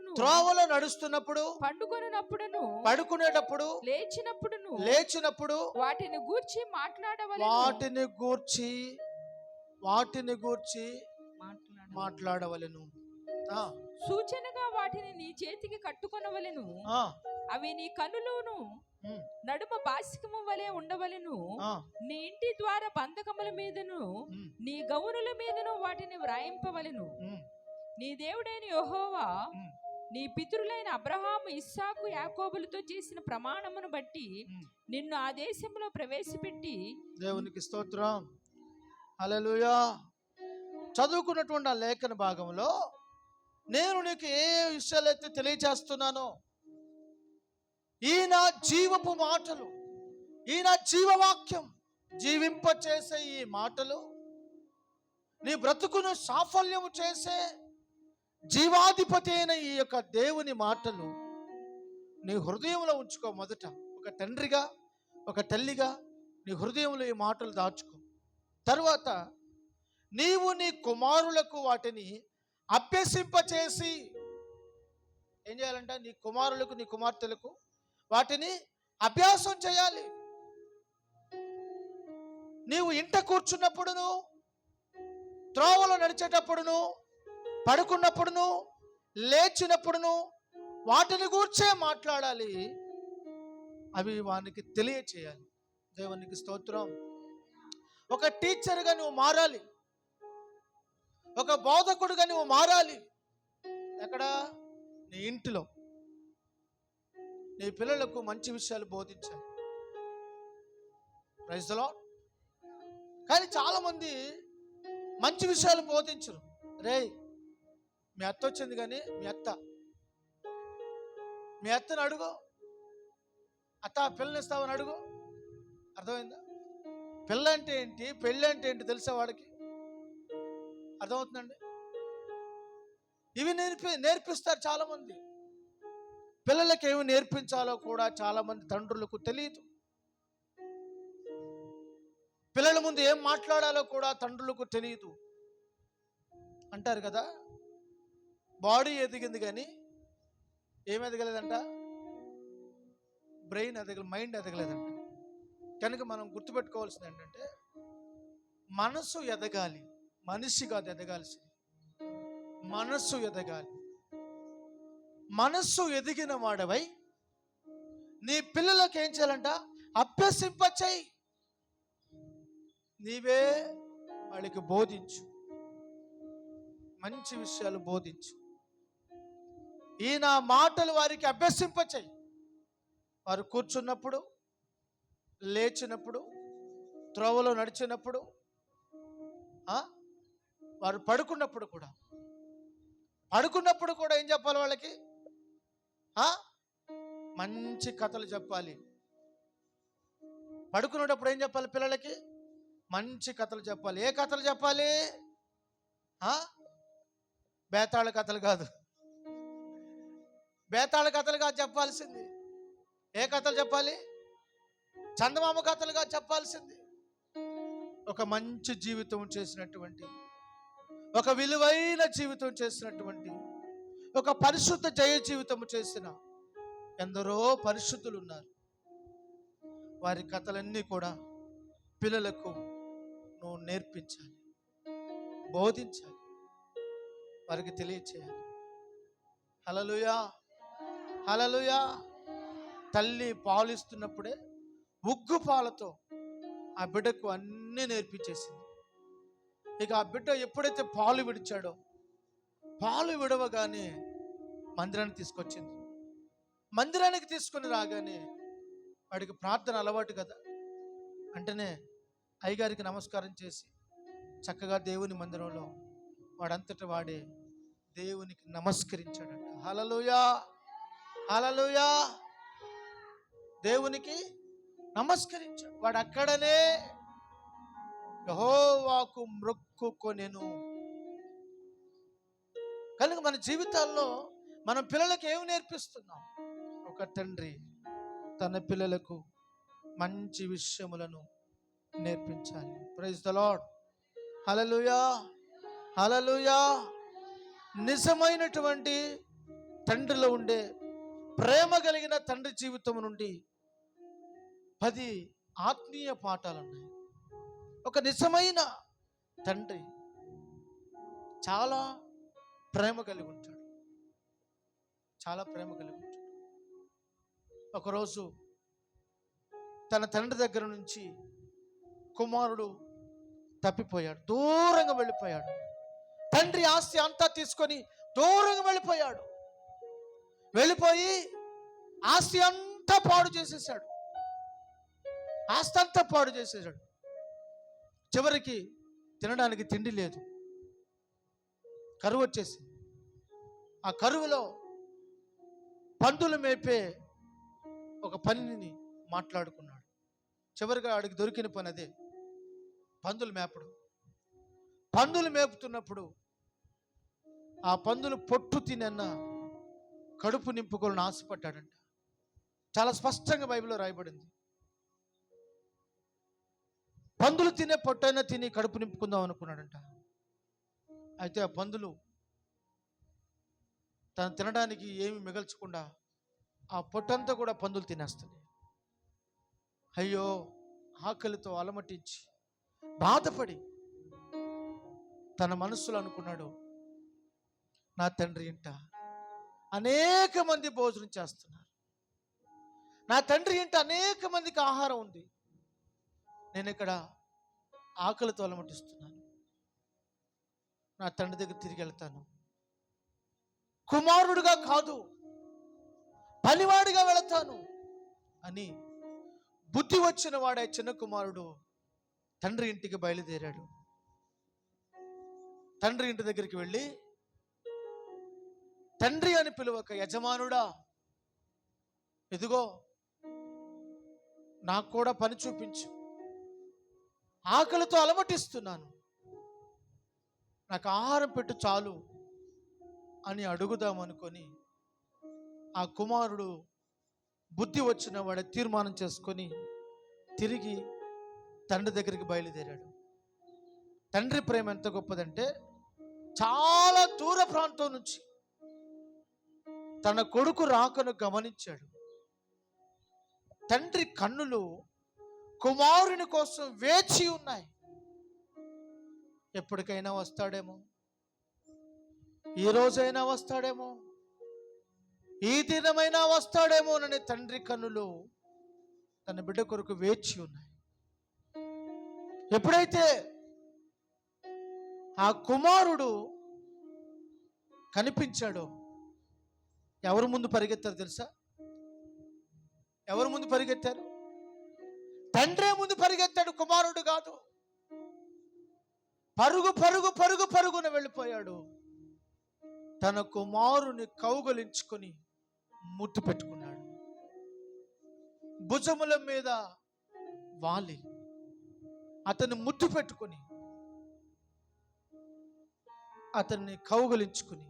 పడుకునేటప్పుడు లేచినప్పుడు వాటిని గూర్చి మాట్లాడవలెను. సూచనగా వాటిని నీ చేతికి కట్టుకొనవలెను. అవి నీ కనులును నడుమ బాసికము వలె ఉండవలెను. నీ ఇంటి ద్వార బంధకముల మీదను నీ గౌనుల మీదను వాటిని వ్రాయింపవలెను. నీ దేవుడైన యెహోవా నీ పితరులైన అబ్రహాము, ఇస్సాకు, యాకోబులతో చేసిన ప్రమాణమును బట్టి నిన్ను ఆ దేశంలో ప్రవేశపెట్టి. దేవునికి స్తోత్రం, హల్లెలూయా. చదువుకున్నటువంటి ఆ లేఖన భాగంలో నేను నీకు ఏ విషయాలైతే తెలియజేస్తున్నానో, ఈయన జీవపు మాటలు, ఈయన జీవవాక్యం, జీవింపచేసే ఈ మాటలు, నీ బ్రతుకును సాఫల్యము చేసే జీవాధిపతి అయిన ఈ యొక్క దేవుని మాటలు నీ హృదయంలో ఉంచుకో. మొదట ఒక తండ్రిగా, ఒక తల్లిగా నీ హృదయంలో ఈ మాటలు దాచుకో. తరువాత నీవు నీ కుమారులకు వాటిని అభ్యసింపచేసి ఏం చేయాలంట? నీ కుమారులకు, నీ కుమార్తెలకు వాటిని అభ్యాసం చేయాలి. నీవు ఇంట కూర్చున్నప్పుడును, త్రోవలో నడిచేటప్పుడును, పడుకున్నప్పుడును, లేచినప్పుడును వాటిని గూర్చే మాట్లాడాలి. అవి వానికి తెలియచేయాలి. దేవునికి స్తోత్రం. ఒక టీచర్గా నువ్వు మారాలి, ఒక బోధకుడుగా నువ్వు మారాలి. ఎక్కడ? నీ ఇంటిలో నీ పిల్లలకు మంచి విషయాలు బోధించాలి. Praise the Lord. కానీ చాలామంది మంచి విషయాలు బోధించరు. మీ అత్త వచ్చింది, కానీ మీ అత్తను అడుగు, అత్త పిల్లని ఇస్తావని అడుగు. అర్థమైందా? పిల్ల అంటే ఏంటి, పెళ్ళి అంటే ఏంటి తెలుసా వాడికి? అర్థమవుతుందండి? ఇవి నేర్పిస్తారు చాలామంది. పిల్లలకి ఏమి నేర్పించాలో కూడా చాలామంది తండ్రులకు తెలియదు. పిల్లల ముందు ఏం మాట్లాడాలో కూడా తండ్రులకు తెలియదు. అంటారు కదా, బాడీ ఎదిగింది కానీ ఏం ఎదగలేదంట? మైండ్ ఎదగలేదంట. కనుక మనం గుర్తుపెట్టుకోవాల్సింది ఏంటంటే, మనసు ఎదగాలి, మనిషి కాదు ఎదగాల్సింది, మనస్సు ఎదగాలి. మనస్సు ఎదిగిన వాడవై నీ పిల్లలకు ఏం చేయాలంట? అభ్యసింపచేయి. నీవే వాళ్ళకి బోధించు, మంచి విషయాలు బోధించు. ఈ నా మాటలు వారికి అభ్యసింపచేయి. వారు కూర్చున్నప్పుడు, లేచినప్పుడు, త్రోవలో నడిచినప్పుడు, వారు పడుకున్నప్పుడు కూడా ఏం చెప్పాలి వాళ్ళకి? మంచి కథలు చెప్పాలి. పడుకునేటప్పుడు ఏం చెప్పాలి? పిల్లలకి మంచి కథలు చెప్పాలి. ఏ కథలు చెప్పాలి? బేతాళ కథలు కాదు, బేతాళ కథలు కాదు చెప్పాల్సింది. ఏ కథలు చెప్పాలి? చందమామ కథలుగా చెప్పాల్సింది. ఒక మంచి జీవితం చేసినటువంటి, ఒక విలువైన జీవితం చేసినటువంటి, ఒక పరిశుద్ధ జయ జీవితం చేసిన ఎందరో పరిశుద్ధులు ఉన్నారు. వారి కథలన్నీ కూడా పిల్లలకు నువ్వు నేర్పించాలి, బోధించాలి, వారికి తెలియచేయాలి. హల్లెలూయా, హల్లెలూయా. తల్లి పాలిస్తున్నప్పుడే ఉగ్గు పాలతో ఆ బిడ్డకు అన్నీ నేర్పించేసింది. ఇక ఆ బిడ్డ ఎప్పుడైతే పాలు విడిచాడో, పాలు విడవగానే మందిరానికి తీసుకొచ్చింది. మందిరానికి తీసుకొని రాగానే వాడికి ప్రార్థన అలవాటు కదా, అంటేనే అయ్యగారికి నమస్కారం చేసి చక్కగా దేవుని మందిరంలో వాడంతట వాడే దేవునికి నమస్కరించాడంట. హల్లెలూయా, హల్లెలూయా. దేవునికి నమస్కరించాడు. వాడు అక్కడనే యెహోవాకు మ్రొక్కుకొనెను. కనుక మన జీవితాల్లో మనం పిల్లలకు ఏమి నేర్పిస్తున్నాం? ఒక తండ్రి తన పిల్లలకు మంచి విషయములను నేర్పించాలి. Praise the lord. హల్లెలూయా, హల్లెలూయా. నిజమైనటువంటి తండ్రిలో ఉండే ప్రేమ కలిగిన తండ్రి జీవితం నుండి 10 ఆత్మీయ పాఠాలు ఉన్నాయి. ఒక నిజమైన తండ్రి చాలా ప్రేమ కలిగి ఉంటాడు, చాలా ప్రేమ కలిగి ఉంటాడు. ఒకరోజు తన తండ్రి దగ్గర నుంచి కుమారుడు తప్పిపోయాడు, దూరంగా వెళ్ళిపోయాడు. తండ్రి ఆస్తి అంతా తీసుకొని దూరంగా వెళ్ళిపోయాడు. వెళ్ళిపోయి ఆస్తి అంతా పాడు చేసేసాడు, ఆస్తి అంతా పాడు చేసేసాడు. చివరికి తినడానికి తిండి లేదు, కరువు వచ్చేసింది. ఆ కరువులో పందులు మేపే ఒక పనిని మాట్లాడుకున్నాడు. చివరిగా ఆడికి దొరికిన పని అదే, పందులు మేపడం. పందులు మేపుతున్నప్పుడు ఆ పందులు పొట్టు తినన్న కడుపు నింపుకోవాలని ఆశపడ్డాడంట. చాలా స్పష్టంగా బైబిల్లో రాయబడింది. పందులు తినే పొట్టైనా తిని కడుపు నింపుకుందాం అనుకున్నాడంట. అయితే ఆ పందులు తను తినడానికి ఏమి మిగల్చకుండా ఆ పొట్టంతా కూడా పందులు తినేస్తాయి. అయ్యో, ఆకలితో అలమటించి బాధపడి తన మనస్సులో అనుకున్నాడు, నా తండ్రి ఇంట అనేక మంది భోజనం చేస్తున్నారు, నా తండ్రి ఇంట అనేక మందికి ఆహారం ఉంది, నేను ఇక్కడ ఆకలితో అలమటిస్తున్నాను, నా తండ్రి దగ్గర తిరిగి వెళ్తాను. కుమారుడుగా కాదు, పనివాడిగా వెళతాను అని బుద్ధి వచ్చిన వాడే చిన్న కుమారుడు తండ్రి ఇంటికి బయలుదేరాడు. తండ్రి ఇంటి దగ్గరికి వెళ్ళి, తండ్రి అని పిలువక, యజమానుడా ఇదిగో నాకు కూడా పని చూపించు, ఆకలితో అలమటిస్తున్నాను, నాకు ఆహారం పెట్టు చాలు అని అడుగుదామనుకొని ఆ కుమారుడు బుద్ధి వచ్చిన వాడు తీర్మానం చేసుకొని తిరిగి తండ్రి దగ్గరికి బయలుదేరాడు. తండ్రి ప్రేమ ఎంత గొప్పదంటే, చాలా దూర ప్రాంతం నుంచి తన కొడుకు రాకను గమనించాడు. తండ్రి కన్నులు కుమారుని కోసం వేచి ఉన్నాయి. ఎప్పటికైనా వస్తాడేమో, ఈ రోజైనా వస్తాడేమో, ఈ దినమైనా వస్తాడేమోనని తండ్రి కన్నులు తన బిడ్డ కొరకు వేచి ఉన్నాయి. ఎప్పుడైతే ఆ కుమారుడు కనిపించాడో ఎవరు ముందు పరిగెత్తారు తెలుసా? ఎవరు ముందు పరిగెత్తారు? తండ్రే ముందు పరిగెత్తాడు, కుమారుడు కాదు. పరుగు పరుగు పరుగు పరుగున వెళ్ళిపోయాడు. తన కుమారుని కౌగలించుకొని ముద్దు పెట్టుకున్నాడు. భుజముల మీద వాలి అతన్ని ముద్దు పెట్టుకొని అతన్ని కౌగలించుకుని,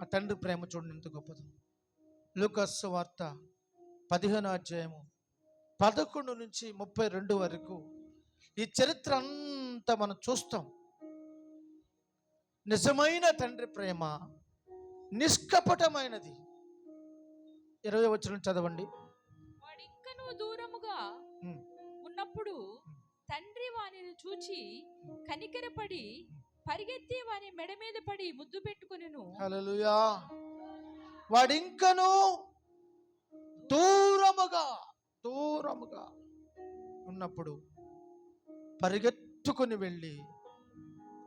ఆ తండ్రి ప్రేమ చూడండి ఎంత గొప్పదో. లూకాసు సువార్త 15వ అధ్యాయము 11 నుంచి 32 వరకు ఈ చరిత్ర అంతా మనం చూస్తాం. నిజమైన తండ్రి ప్రేమ నిష్కపటమైనది. 20వ వచనం చదవండి. వాడింకను దూరముగా ఉన్నప్పుడు తండ్రి వానిని చూచి కనికరపడి పరిగెత్తి వాని మెడ మీద పడి ముద్దు పెట్టుకొనెను. హల్లెలూయా. వాడింకను దూరముగా ఉన్నప్పుడు పరిగెత్తుకుని వెళ్ళి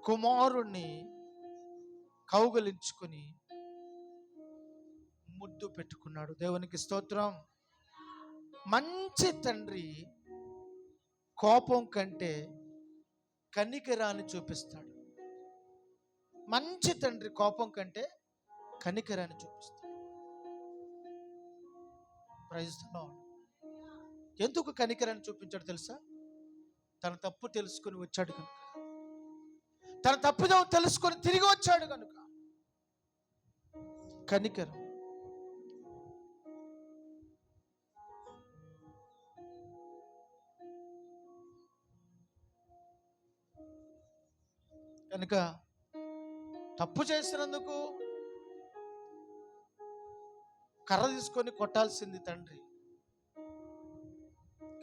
కుమారుణ్ణి కౌగలించుకుని ముద్దు పెట్టుకున్నాడు. దేవునికి స్తోత్రం. మంచి తండ్రి కోపం కంటే కనికరాన్ని చూపిస్తాడు. మంచి తండ్రి కోపం కంటే కనికరాన్ని చూపిస్తాడు. Praise the Lord. ఎందుకు కనికరాన్ని చూపించాడు తెలుసా? తన తప్పు తెలుసుకుని వచ్చాడు కనుక, తన తప్పిదం తెలుసుకొని తిరిగి వచ్చాడు కనుక కనికరం. కనుక తప్పు చేసినందుకు కర్ర తీసుకొని కొట్టాల్సింది తండ్రి,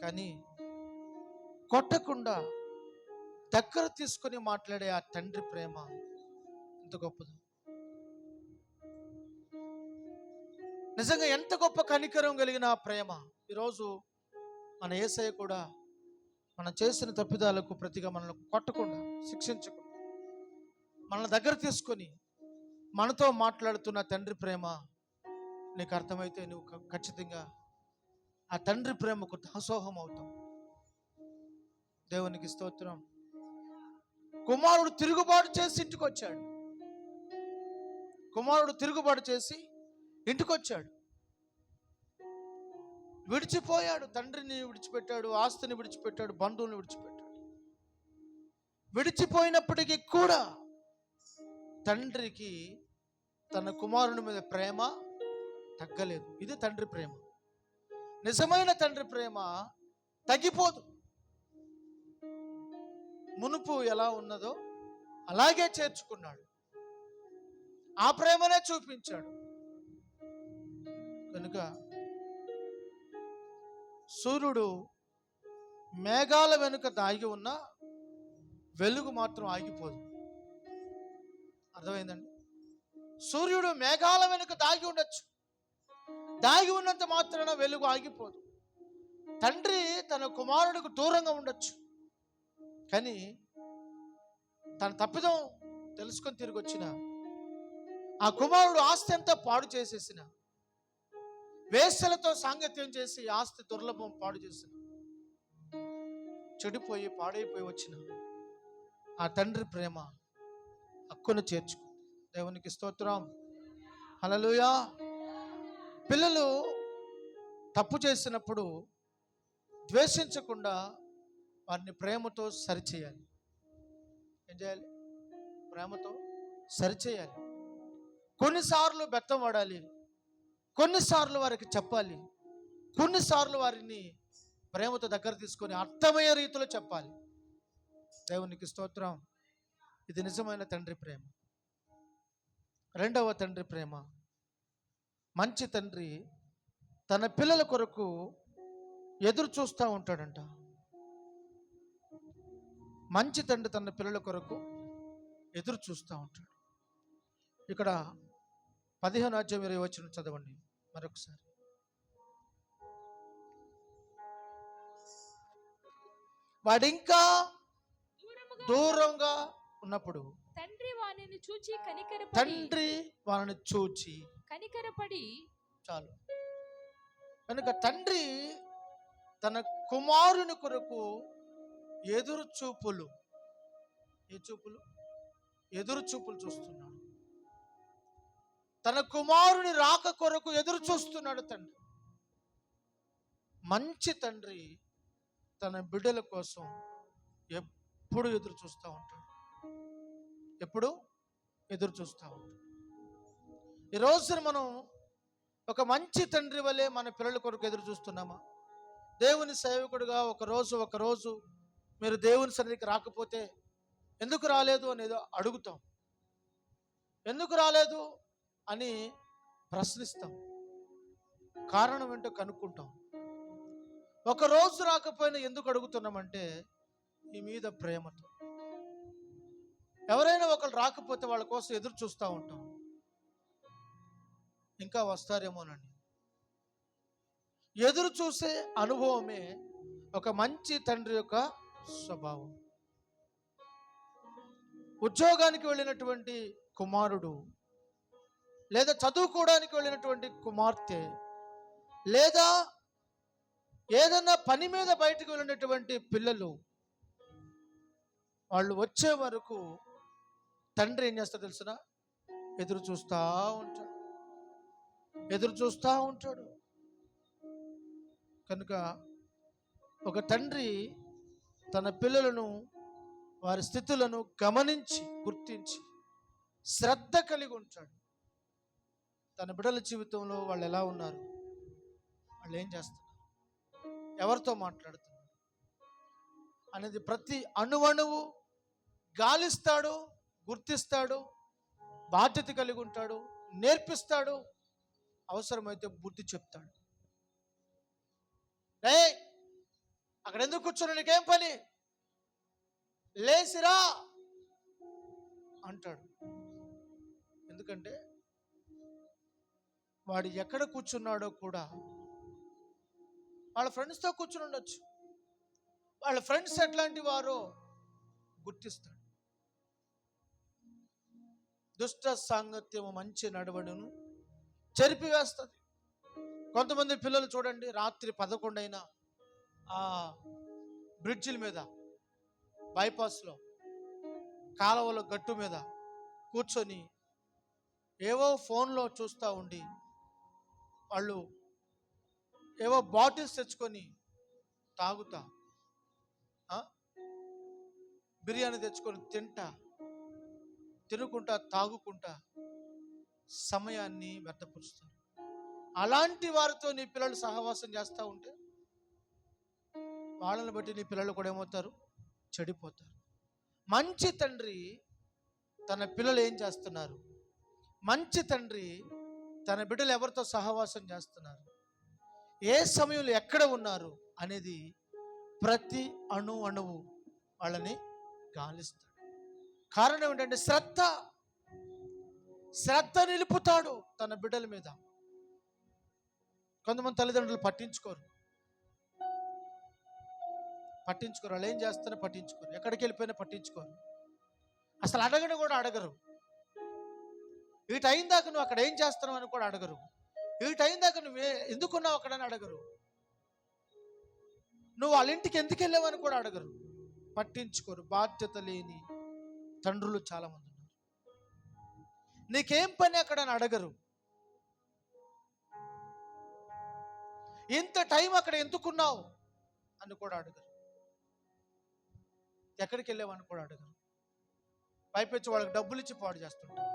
కానీ కొట్టకుండా దగ్గర తీసుకొని మాట్లాడే ఆ తండ్రి ప్రేమ ఎంత గొప్పదో. నిజంగా ఎంత గొప్ప కనికరం కలిగిన ఆ ప్రేమ. ఈరోజు మన యేసయ్య కూడా మనం చేసిన తప్పిదాలకు ప్రతిగా మనల్ని కొట్టకుండా, శిక్షించకుండా మన దగ్గర తీసుకొని మనతో మాట్లాడుతున్న తండ్రి ప్రేమ నీకు అర్థమైతే నువ్వు ఖచ్చితంగా ఆ తండ్రి ప్రేమకు దాసోహం అవుతావు. దేవునికి స్తోత్రం. కుమారుడు తిరుగుబాటు చేసి ఇంటికి వచ్చాడు. కుమారుడు తిరుగుబాటు చేసి ఇంటికి వచ్చాడు. విడిచిపోయాడు. తండ్రిని విడిచిపెట్టాడు, ఆస్తిని విడిచిపెట్టాడు, బంధువులను విడిచిపెట్టాడు. విడిచిపోయినప్పటికీ కూడా తండ్రికి తన కుమారుని మీద ప్రేమ తగ్గలేదు. ఇది తండ్రి ప్రేమ. నిజమైన తండ్రి ప్రేమ తగ్గిపోదు. మునుపు ఎలా ఉన్నదో అలాగే చేర్చుకున్నాడు. ఆ ప్రేమనే చూపించాడు. కనుక సూర్యుడు మేఘాల వెనుక దాగి ఉన్న వెలుగు మాత్రం ఆగిపోదు. అర్థమైందండి? సూర్యుడు మేఘాల వెనుక దాగి ఉండొచ్చు, దాగి ఉన్నంత మాత్రాన వెలుగు ఆగిపోదు. తండ్రి తన కుమారుడికి దూరంగా ఉండొచ్చు, కానీ తన తప్పిదం తెలుసుకొని తిరిగి వచ్చిన ఆ కుమారుడు ఆస్తి అంతా పాడు చేసేసిన, వేశ్యలతో సాంగత్యం చేసి ఆస్తి దుర్లభం పాడు చేసిన, చెడిపోయి పాడైపోయి వచ్చిన ఆ తండ్రి ప్రేమ హక్కును చేర్చుకుంది. దేవునికి స్తోత్రం. హల్లెలూయా. పిల్లలు తప్పు చేసినప్పుడు ద్వేషించకుండా వారిని ప్రేమతో సరిచేయాలి. ఏం చేయాలి? ప్రేమతో సరిచేయాలి. కొన్నిసార్లు బెత్తం వాడాలి, కొన్నిసార్లు వారికి చెప్పాలి, కొన్నిసార్లు వారిని ప్రేమతో దగ్గర తీసుకొని అర్థమయ్యే రీతిలో చెప్పాలి. దేవునికి స్తోత్రం. ఇది నిజమైన తండ్రి ప్రేమ. రెండవ తండ్రి ప్రేమ. మంచి తండ్రి తన పిల్లల కొరకు ఎదురు చూస్తూ ఉంటాడంట. మంచి తండ్రి తన పిల్లల కొరకు ఎదురు చూస్తూ ఉంటాడు. ఇక్కడ 15:20 చదవండి మరొకసారి. వాడింకా దూరంగా ఉన్నప్పుడు తండ్రి వానిని చూచి కనికరపడి చాలు. కనుక తండ్రి తన కుమారుని కొరకు ఎదురు చూపులు చూస్తున్నాడు. తన కుమారుని రాక కొరకు ఎదురు చూస్తున్నాడు తండ్రి. మంచి తండ్రి తన బిడ్డల కోసం ఎప్పుడు ఎదురు చూస్తూ ఉంటాడు. ఈ రోజున మనం ఒక మంచి తండ్రి వలె మన పిల్లల కొరకు ఎదురు చూస్తున్నామా? దేవుని సేవకుడిగా ఒకరోజు మీరు దేవుని సన్నిధికి రాకపోతే ఎందుకు రాలేదు అనేది అడుగుతాం. ఎందుకు రాలేదు అని ప్రశ్నిస్తాం. కారణం ఏంటో కనుక్కుంటాం. ఒకరోజు రాకపోయినా ఎందుకు అడుగుతున్నామంటే నీ మీద ప్రేమతో. ఎవరైనా ఒకరు రాకపోతే వాళ్ళ కోసం ఎదురు చూస్తూ ఉంటాం. ఇంకా వస్తారేమోనండి. ఎదురు చూసే అనుభవమే ఒక మంచి తండ్రి యొక్క స్వభావం. ఉద్యోగానికి వెళ్ళినటువంటి కుమారుడు, లేదా చదువుకోవడానికి వెళ్ళినటువంటి కుమార్తె, లేదా ఏదన్నా పని మీద బయటకు వెళ్ళినటువంటి పిల్లలు, వాళ్ళు వచ్చే వరకు తండ్రి ఏం చేస్తాడో తెలుసునా? ఎదురు చూస్తూ ఉంటాడు. కనుక ఒక తండ్రి తన పిల్లలను, వారి స్థితులను గమనించి గుర్తించి శ్రద్ధ కలిగి ఉంటాడు. తన బిడ్డల జీవితంలో వాళ్ళు ఎలా ఉన్నారు, వాళ్ళు ఏం చేస్తున్నారు, ఎవరితో మాట్లాడుతున్నారు అనేది ప్రతి అణువణువు గాలిస్తాడు, గుర్తిస్తాడు, బాధ్యత కలిగి ఉంటాడు, నేర్పిస్తాడు, అవసరమైతే బుద్ధి చెప్తాడు. అక్కడ ఎందుకు కూర్చొని, నీకేం పని, లేసిరా అంటాడు. ఎందుకంటే వాడు ఎక్కడ కూర్చున్నాడో కూడా వాళ్ళ ఫ్రెండ్స్తో కూర్చుని ఉండొచ్చు. వాళ్ళ ఫ్రెండ్స్ ఎట్లాంటి వారో గుర్తిస్తాడు. దుష్ట సాంగత్యము మంచి నడవడును చెరిపివేస్తుంది. కొంతమంది పిల్లలు చూడండి, రాత్రి 11 అయినా ఆ బ్రిడ్జిల మీద, బైపాస్లో, కాలువలో గట్టు మీద కూర్చొని ఏవో ఫోన్లో చూస్తూ ఉండి, వాళ్ళు ఏవో బాటిల్స్ తెచ్చుకొని తాగుతా, బిర్యానీ తెచ్చుకొని తినుకుంటా తాగుకుంటా సమయాన్ని వ్యర్థపరుస్తారు. అలాంటి వారితో నీ పిల్లలు సహవాసం చేస్తూ ఉంటే వాళ్ళని బట్టి నీ పిల్లలు కూడా ఏమవుతారు? చెడిపోతారు. మంచి తండ్రి తన పిల్లలు ఏం చేస్తున్నారు, మంచి తండ్రి తన బిడ్డలు ఎవరితో సహవాసం చేస్తున్నారు, ఏ సమయంలో ఎక్కడ ఉన్నారు అనేది ప్రతి అణువు వాళ్ళని గాలిస్తాడు. కారణం ఏంటంటే శ్రద్ధ నిలుపుతాడు తన బిడ్డల మీద. కొంతమంది తల్లిదండ్రులు పట్టించుకోరు. వాళ్ళు ఏం చేస్తారో పట్టించుకోరు, ఎక్కడికి వెళ్ళిపోయినా పట్టించుకోరు, అసలు అడగను కూడా అడగరు. ఈ టైం దాకా నువ్వు అక్కడ ఏం చేస్తున్నావు అని కూడా అడగరు. ఈ టైం దాకా నువ్వు ఎందుకున్నావు అక్కడని అడగరు. నువ్వు వాళ్ళ ఇంటికి ఎందుకు వెళ్ళావు అని కూడా అడగరు. పట్టించుకోరు. బాధ్యత లేని తండ్రులు చాలామంది ఉన్నారు. నీకేం పని అక్కడ అని అడగరు. ఇంత టైం అక్కడ ఎందుకున్నావు అని కూడా అడగరు. ఎక్కడికి వెళ్ళావని కూడా అడగరు. పైపెచ్చి వాళ్ళకి డబ్బులు ఇచ్చి పాడు చేస్తుంటారు.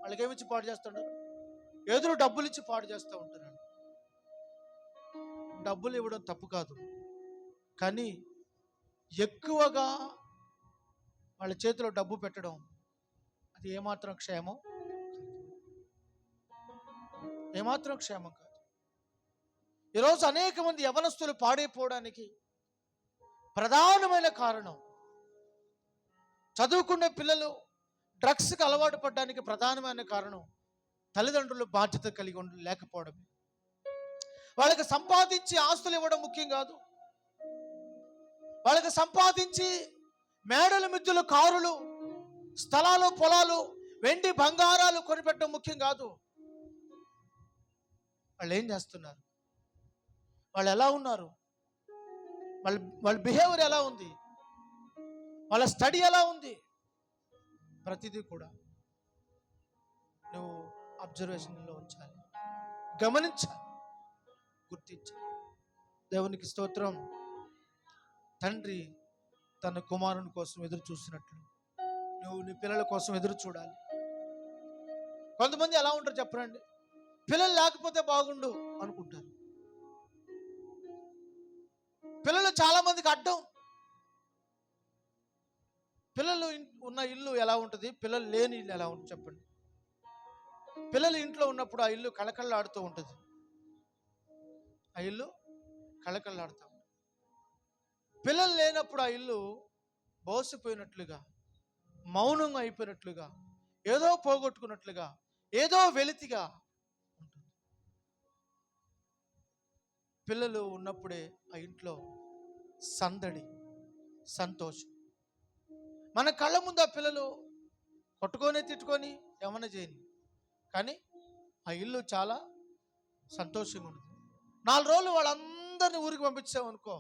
వాళ్ళకి ఏమిచ్చి పాడు చేస్తుంటారు? ఎదురు డబ్బులు ఇచ్చి పాడు చేస్తూ ఉంటారు. డబ్బులు ఇవ్వడం తప్పు కాదు, కానీ ఎక్కువగా వాళ్ళ చేతిలో డబ్బు పెట్టడం అది ఏమాత్రం క్షేమం కాదు. ఈరోజు అనేక మంది యవనస్తులు పాడైపోవడానికి ప్రధానమైన కారణం, చదువుకునే పిల్లలు డ్రగ్స్కి అలవాటు పడడానికి ప్రధానమైన కారణం తల్లిదండ్రులు బాధ్యత కలిగి లేకపోవడమే. వాళ్ళకి సంపాదించి ఆస్తులు ఇవ్వడం ముఖ్యం కాదు, వాళ్ళకి సంపాదించి మేడలు మిద్దులు కారులు స్థలాలు పొలాలు వెండి బంగారాలు కొనిపెట్టడం ముఖ్యం కాదు. వాళ్ళు ఏం చేస్తున్నారు, వాళ్ళు ఎలా ఉన్నారు, వాళ్ళ బిహేవియర్ ఎలా ఉంది, వాళ్ళ స్టడీ ఎలా ఉంది, ప్రతిదీ కూడా నువ్వు అబ్జర్వేషన్లో ఉంచాలి, గమనించాలి, గుర్తించాలి. దేవునికి స్తోత్రం. తండ్రి తన కుమారుని కోసం ఎదురు చూసినట్లు నువ్వు నీ పిల్లల కోసం ఎదురు చూడాలి. కొంతమంది ఎలా ఉంటారు చెప్పరండి, పిల్లలు లేకపోతే బాగుండు అనుకుంటారు. పిల్లలు చాలా మందికి అడ్డం. పిల్లలు ఉన్న ఇల్లు ఎలా ఉంటుంది, పిల్లలు లేని ఇల్లు ఎలా ఉంటుంది చెప్పండి. పిల్లలు ఇంట్లో ఉన్నప్పుడు ఆ ఇల్లు కళకళలాడుతూ ఉంటుంది, ఆ ఇల్లు కళకళలాడుతూ ఉంటుంది. పిల్లలు లేనప్పుడు ఆ ఇల్లు బోసిపోయినట్లుగా, మౌనంగా అయిపోయినట్లుగా, ఏదో పోగొట్టుకున్నట్లుగా, ఏదో వెలితిగా ఉంటుంది. పిల్లలు ఉన్నప్పుడే ఆ ఇంట్లో సందడి, సంతోషం. మన కళ్ళ ముందు ఆ పిల్లలు కొట్టుకొని తిట్టుకొని ఏమన్నా చేయని, కానీ ఆ ఇల్లు చాలా సంతోషంగా ఉంటుంది. 4 రోజులు వాళ్ళందరినీ ఊరికి పంపించామనుకో,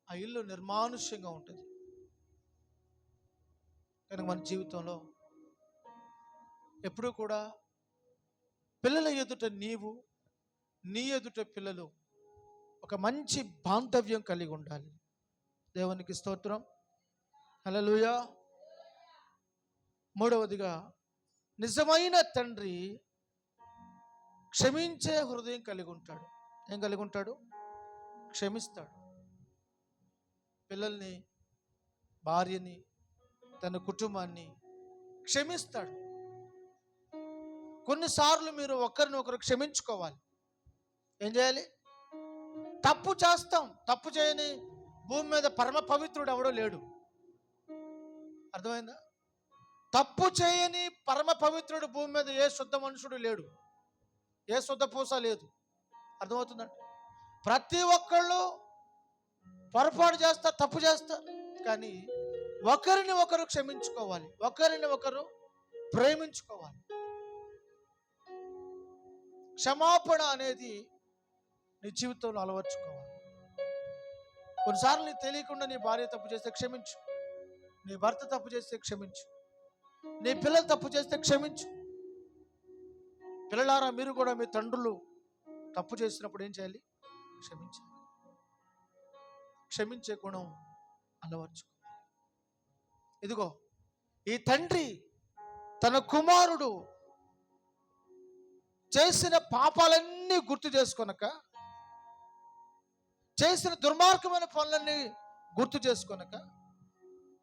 ఆ ఇల్లు నిర్మానుష్యంగా ఉంటుంది. కనుక మన జీవితంలో ఎప్పుడూ కూడా పిల్లల ఎదుట నీవు, నీ ఎదుట పిల్లలు ఒక మంచి బాంధవ్యం కలిగి ఉండాలి. దేవునికి స్తోత్రం. హల్లెలూయా. మూడవదిగా, నిజమైన తండ్రి క్షమించే హృదయం కలిగి ఉంటాడు. ఏం కలిగి ఉంటాడు? క్షమిస్తాడు. పిల్లల్ని, భార్యని, తన కుటుంబాన్ని క్షమిస్తాడు. కొన్నిసార్లు మీరు ఒకరినొకరు క్షమించుకోవాలి. ఏం చేయాలి? తప్పు చేస్తాం, తప్పు చేయని భూమి మీద పరమ పవిత్రుడు ఎవడో లేడు. అర్థమైందా? తప్పు చేయని పరమ పవిత్రుడు భూమి మీద ఏ శుద్ధ మనుషుడు లేడు, ఏ శుద్ధ పూస లేదు. అర్థమవుతుందండి? ప్రతి ఒక్కళ్ళు పొరపాటు చేస్తారు, తప్పు చేస్తారు. కానీ ఒకరిని ఒకరు క్షమించుకోవాలి, ఒకరిని ఒకరు ప్రేమించుకోవాలి. క్షమాపణ అనేది నీ జీవితంలో అలవర్చుకోవాలి. కొన్నిసార్లు నీ తెలియకుండా నీ భార్య తప్పు చేస్తే క్షమించు, నీ భర్త తప్పు చేస్తే క్షమించు, నీ పిల్లలు తప్పు చేస్తే క్షమించు. పిల్లలారా, మీరు కూడా మీ తండ్రులు తప్పు చేసినప్పుడు ఏం చేయాలి? క్షమించాలి. క్షమించే గుణం అలవర్చుకోవాలి. ఇదిగో ఈ తండ్రి తన కుమారుడు చేసిన పాపాలన్నీ గుర్తు చేసుకొనక, చేసిన దుర్మార్గమైన పనులన్నీ గుర్తు చేసుకొనక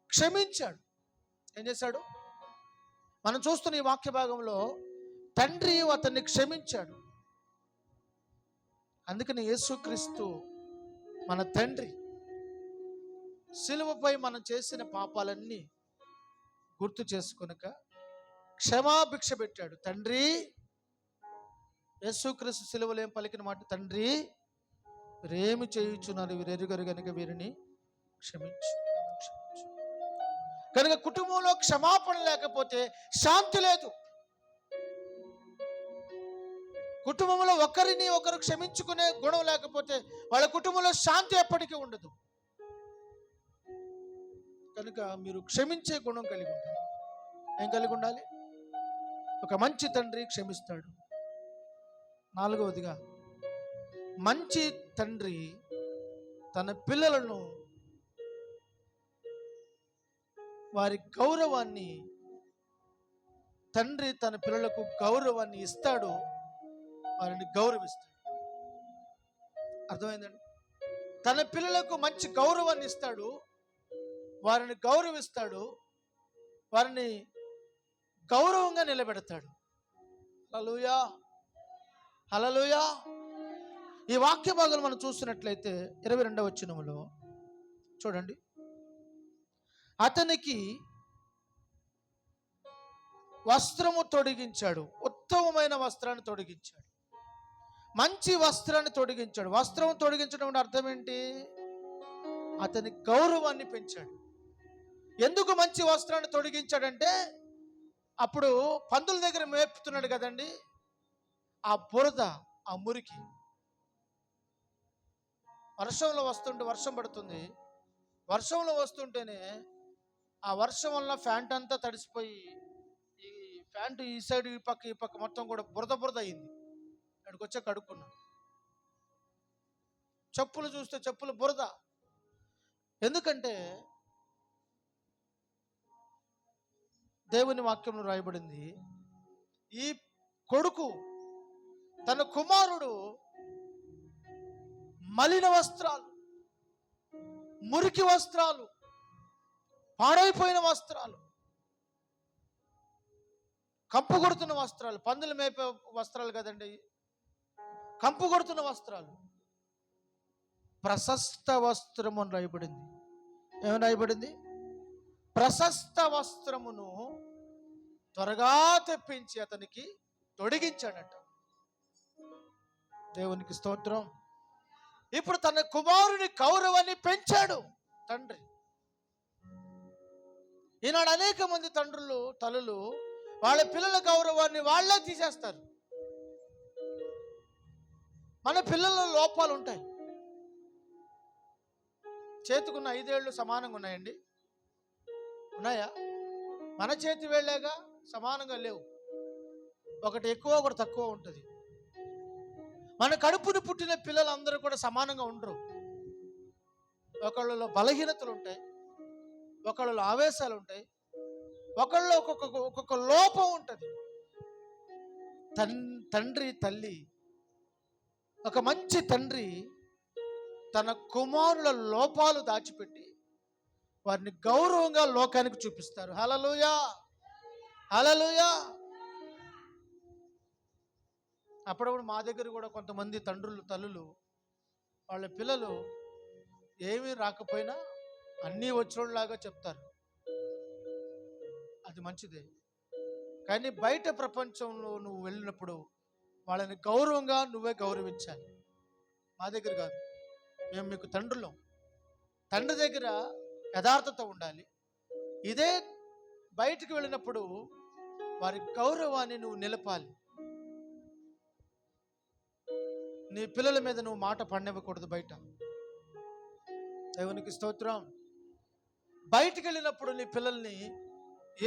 క్షమించాడు. ఏం చేశాడు? మనం చూస్తున్న ఈ వాక్య భాగంలో తండ్రి అతన్ని క్షమించాడు. అందుకని యేసుక్రీస్తు మన తండ్రి సిలువపై మనం చేసిన పాపాలన్నీ గుర్తు చేసుకొనక క్షమాభిక్ష పెట్టాడు. తండ్రి, యేసుక్రీస్తు సిలువలో ఏం పలికిన మాట? తండ్రి, వీరేమి చేయుచున్నారు, వీరెరుగరు గనుక వీరిని క్షమించు. కనుక కుటుంబంలో క్షమాపణ లేకపోతే శాంతి లేదు. కుటుంబంలో ఒకరిని ఒకరు క్షమించుకునే గుణం లేకపోతే వాళ్ళ కుటుంబంలో శాంతి ఎప్పటికీ ఉండదు. కనుక మీరు క్షమించే గుణం కలిగి ఉండాలి. ఏం కలిగి ఉండాలి? ఒక మంచి తండ్రి క్షమిస్తాడు. 4వదిగా, మంచి తండ్రి తన పిల్లలను, వారి గౌరవాన్ని, తండ్రి తన పిల్లలకు గౌరవాన్ని ఇస్తాడు, వారిని గౌరవిస్తాడు. అర్థమైందండి? తన పిల్లలకు మంచి గౌరవాన్ని ఇస్తాడు, వారిని గౌరవిస్తాడు, వారిని గౌరవంగా నిలబెడతాడు. హల్లెలూయా, హల్లెలూయా. ఈ వాక్య భాగాలు మనం చూసినట్లయితే 22వ వచనములో చూడండి, అతనికి వస్త్రము తొడిగించాడు, ఉత్తమమైన వస్త్రాన్ని తొడిగించాడు, మంచి వస్త్రాన్ని తొడిగించాడు. వస్త్రం తొడిగించడం అంటే అర్థం ఏంటి? అతని గౌరవాన్ని పెంచాడు. ఎందుకు మంచి వస్త్రాన్ని తొడిగించాడంటే, అప్పుడు పందుల దగ్గర మేపుతున్నాడు కదండి, ఆ బురద, ఆ మురికి వర్షంలో వస్తుంటే, వర్షం పడుతుంది, వర్షంలో వస్తుంటేనే ఆ వర్షం వల్ల ప్యాంట్ అంతా తడిసిపోయి, ఈ ప్యాంటు ఈ సైడ్ ఈ పక్క మొత్తం కూడా బురద బురద అయింది. అక్కడికి వచ్చా కడుక్కున్నా. చెప్పులు చూస్తే చెప్పులు బురద. ఎందుకంటే దేవుని వాక్యంలో రాయబడింది, ఈ కొడుకు తన కుమారుడు మలిన వస్త్రాలు, మురికి వస్త్రాలు, పాడైపోయిన వస్త్రాలు, కంపు కొడుతున్న వస్త్రాలు, పందులు మేపే వస్త్రాలు కదండి, కంపు కొడుతున్న వస్త్రాలు, ప్రశస్త వస్త్రము అని రాయబడింది. ఏమని రాయబడింది? ప్రశస్త వస్త్రమును త్వరగా తెప్పించి అతనికి తొడిగించాడట. దేవునికి స్తోత్రం. ఇప్పుడు తన కుమారుని గౌరవాన్ని పెంచాడు తండ్రి. ఈనాడు అనేక మంది తండ్రులు, తల్లులు వాళ్ళ పిల్లల గౌరవాన్ని వాళ్ళే తీసేస్తారు. మన పిల్లల లోపాలు ఉంటాయి. చేతికున్న 5 ఏళ్ళు సమానంగా ఉన్నాయండి? ఉన్నాయా? మన చేతి వేళ్ళేగా సమానంగా లేవు. ఒకటి ఎక్కువ, ఒకటి తక్కువ ఉంటుంది. మన కడుపుని పుట్టిన పిల్లలందరూ కూడా సమానంగా ఉండరు. ఒకళ్ళలో బలహీనతలు ఉంటాయి, ఒకళ్ళలో ఆవేశాలు ఉంటాయి, ఒకళ్ళలో ఒక్కొక్క లోపం ఉంటుంది. తండ్రి, తల్లి, ఒక మంచి తండ్రి తన కుమారుల లోపాలు దాచిపెట్టి వారిని గౌరవంగా లోకానికి చూపిస్తారు. హల్లెలూయా, హల్లెలూయా. అప్పుడప్పుడు మా దగ్గర కూడా కొంతమంది తండ్రులు, తల్లులు వాళ్ళ పిల్లలు ఏమీ రాకపోయినా అన్నీ వచ్చినలాగా చెప్తారు. అది మంచిదే. కానీ బయట ప్రపంచంలో నువ్వు వెళ్ళినప్పుడు వాళ్ళని గౌరవంగా నువ్వే గౌరవించాలి. మా దగ్గర కాదు, మేము మీకు తండ్రులం. తండ్రి దగ్గర యథార్థత ఉండాలి. ఇదే బయటికి వెళ్ళినప్పుడు వారి గౌరవాన్ని నువ్వు నిలపాలి. నీ పిల్లల మీద నువ్వు మాట పడనివ్వకూడదు బయట. దేవునికి స్తోత్రం. బయటికి వెళ్ళినప్పుడు నీ పిల్లల్ని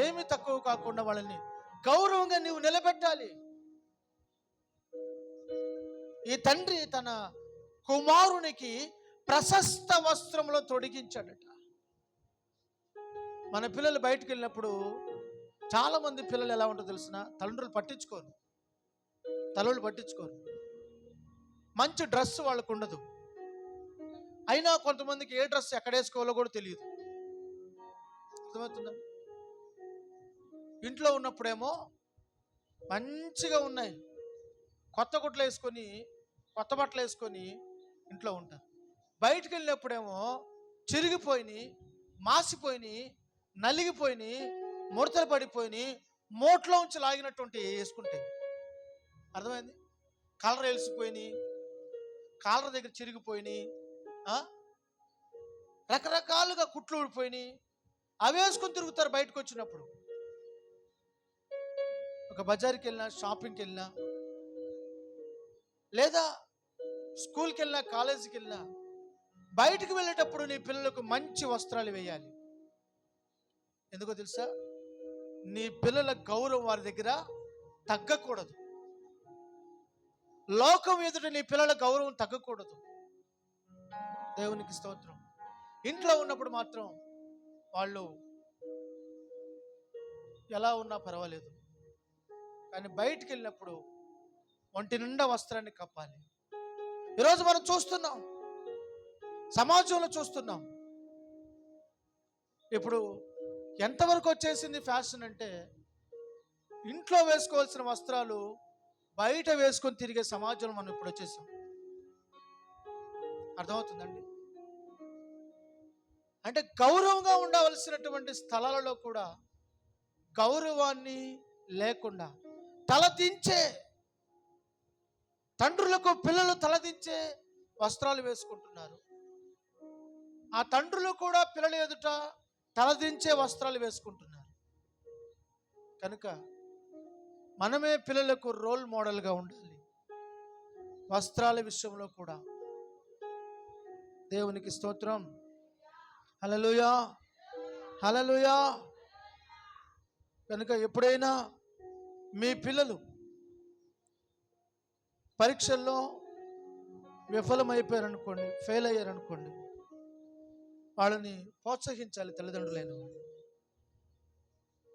ఏమి తక్కువ కాకుండా వాళ్ళని గౌరవంగా నువ్వు నిలబెట్టాలి. ఈ తండ్రి తన కుమారునికి ప్రశస్త వస్త్రంలో తొడిగించాడట. మన పిల్లలు బయటికి వెళ్ళినప్పుడు చాలా మంది పిల్లలు ఎలా ఉంటుందో తెలిసిన, తండ్రులు పట్టించుకోరు, తల్లులు పట్టించుకోరు. మంచి డ్రెస్ వాళ్ళకు ఉండదు. అయినా కొంతమందికి ఏ డ్రెస్ ఎక్కడ వేసుకోవాలో కూడా తెలియదు. అర్థమవుతుందా? ఇంట్లో ఉన్నప్పుడేమో మంచిగా ఉన్నాయి, కొత్త గుడ్లు వేసుకొని, కొత్త బట్టలు వేసుకొని ఇంట్లో ఉంటారు. బయటికి వెళ్ళినప్పుడేమో చిరిగిపోయి, మాసిపోయి, నలిగిపోయి, ముడతలు పడిపోయి, మోట్లో ఉంచి లాగినటువంటి వేసుకుంటే అర్థమైంది. కలర్ వెలిసిపోయి, కాలర్ దగ్గర చిరిగిపోయి, రకరకాలుగా కుట్లు ఊడిపోయి అవి వేసుకొని తిరుగుతారు బయటకు వచ్చినప్పుడు. ఒక బజార్కి వెళ్ళినా, షాపింగ్కి వెళ్ళినా, లేదా స్కూల్కి వెళ్ళినా, కాలేజీకి వెళ్ళినా, బయటికి వెళ్ళేటప్పుడు నీ పిల్లలకు మంచి వస్త్రాలు వేయాలి. ఎందుకో తెలుసా? నీ పిల్లల గౌరవం వారి దగ్గర తగ్గకూడదు. లోకం ఎదుట నీ పిల్లల గౌరవం తగ్గకూడదు. దేవునికి స్తోత్రం. ఇంట్లో ఉన్నప్పుడు మాత్రం వాళ్ళు ఎలా ఉన్నా పర్వాలేదు, కానీ బయటికి వెళ్ళినప్పుడు ఒంటి నిండా వస్త్రాన్ని కప్పాలి. ఈరోజు మనం చూస్తున్నాం, సమాజంలో చూస్తున్నాం. ఇప్పుడు ఎంతవరకు వచ్చేసింది ఫ్యాషన్ అంటే, ఇంట్లో వేసుకోవాల్సిన వస్త్రాలు బయట వేసుకొని తిరిగే సమాజంలో మనం ఇప్పుడు వచ్చేసాం. అర్థమవుతుందండి? అంటే గౌరవంగా ఉండవలసినటువంటి స్థలాలలో కూడా గౌరవాన్ని లేకుండా తలదించే, తండ్రులకు పిల్లలు తలదించే వస్త్రాలు వేసుకుంటున్నారు. ఆ తండ్రులు కూడా పిల్లల ఎదుట తలదించే వస్త్రాలు వేసుకుంటున్నారు. కనుక మనమే పిల్లలకు రోల్ మోడల్గా ఉండాలి. వస్త్రాల విషయంలో కూడా. దేవునికి స్తోత్రం. హల్లెలూయా, హల్లెలూయా. కనుక ఎప్పుడైనా మీ పిల్లలు పరీక్షల్లో విఫలమైపోయారనుకోండి, ఫెయిల్ అయ్యారనుకోండి, వాళ్ళని ప్రోత్సహించాలి తల్లిదండ్రులైన వాళ్ళు.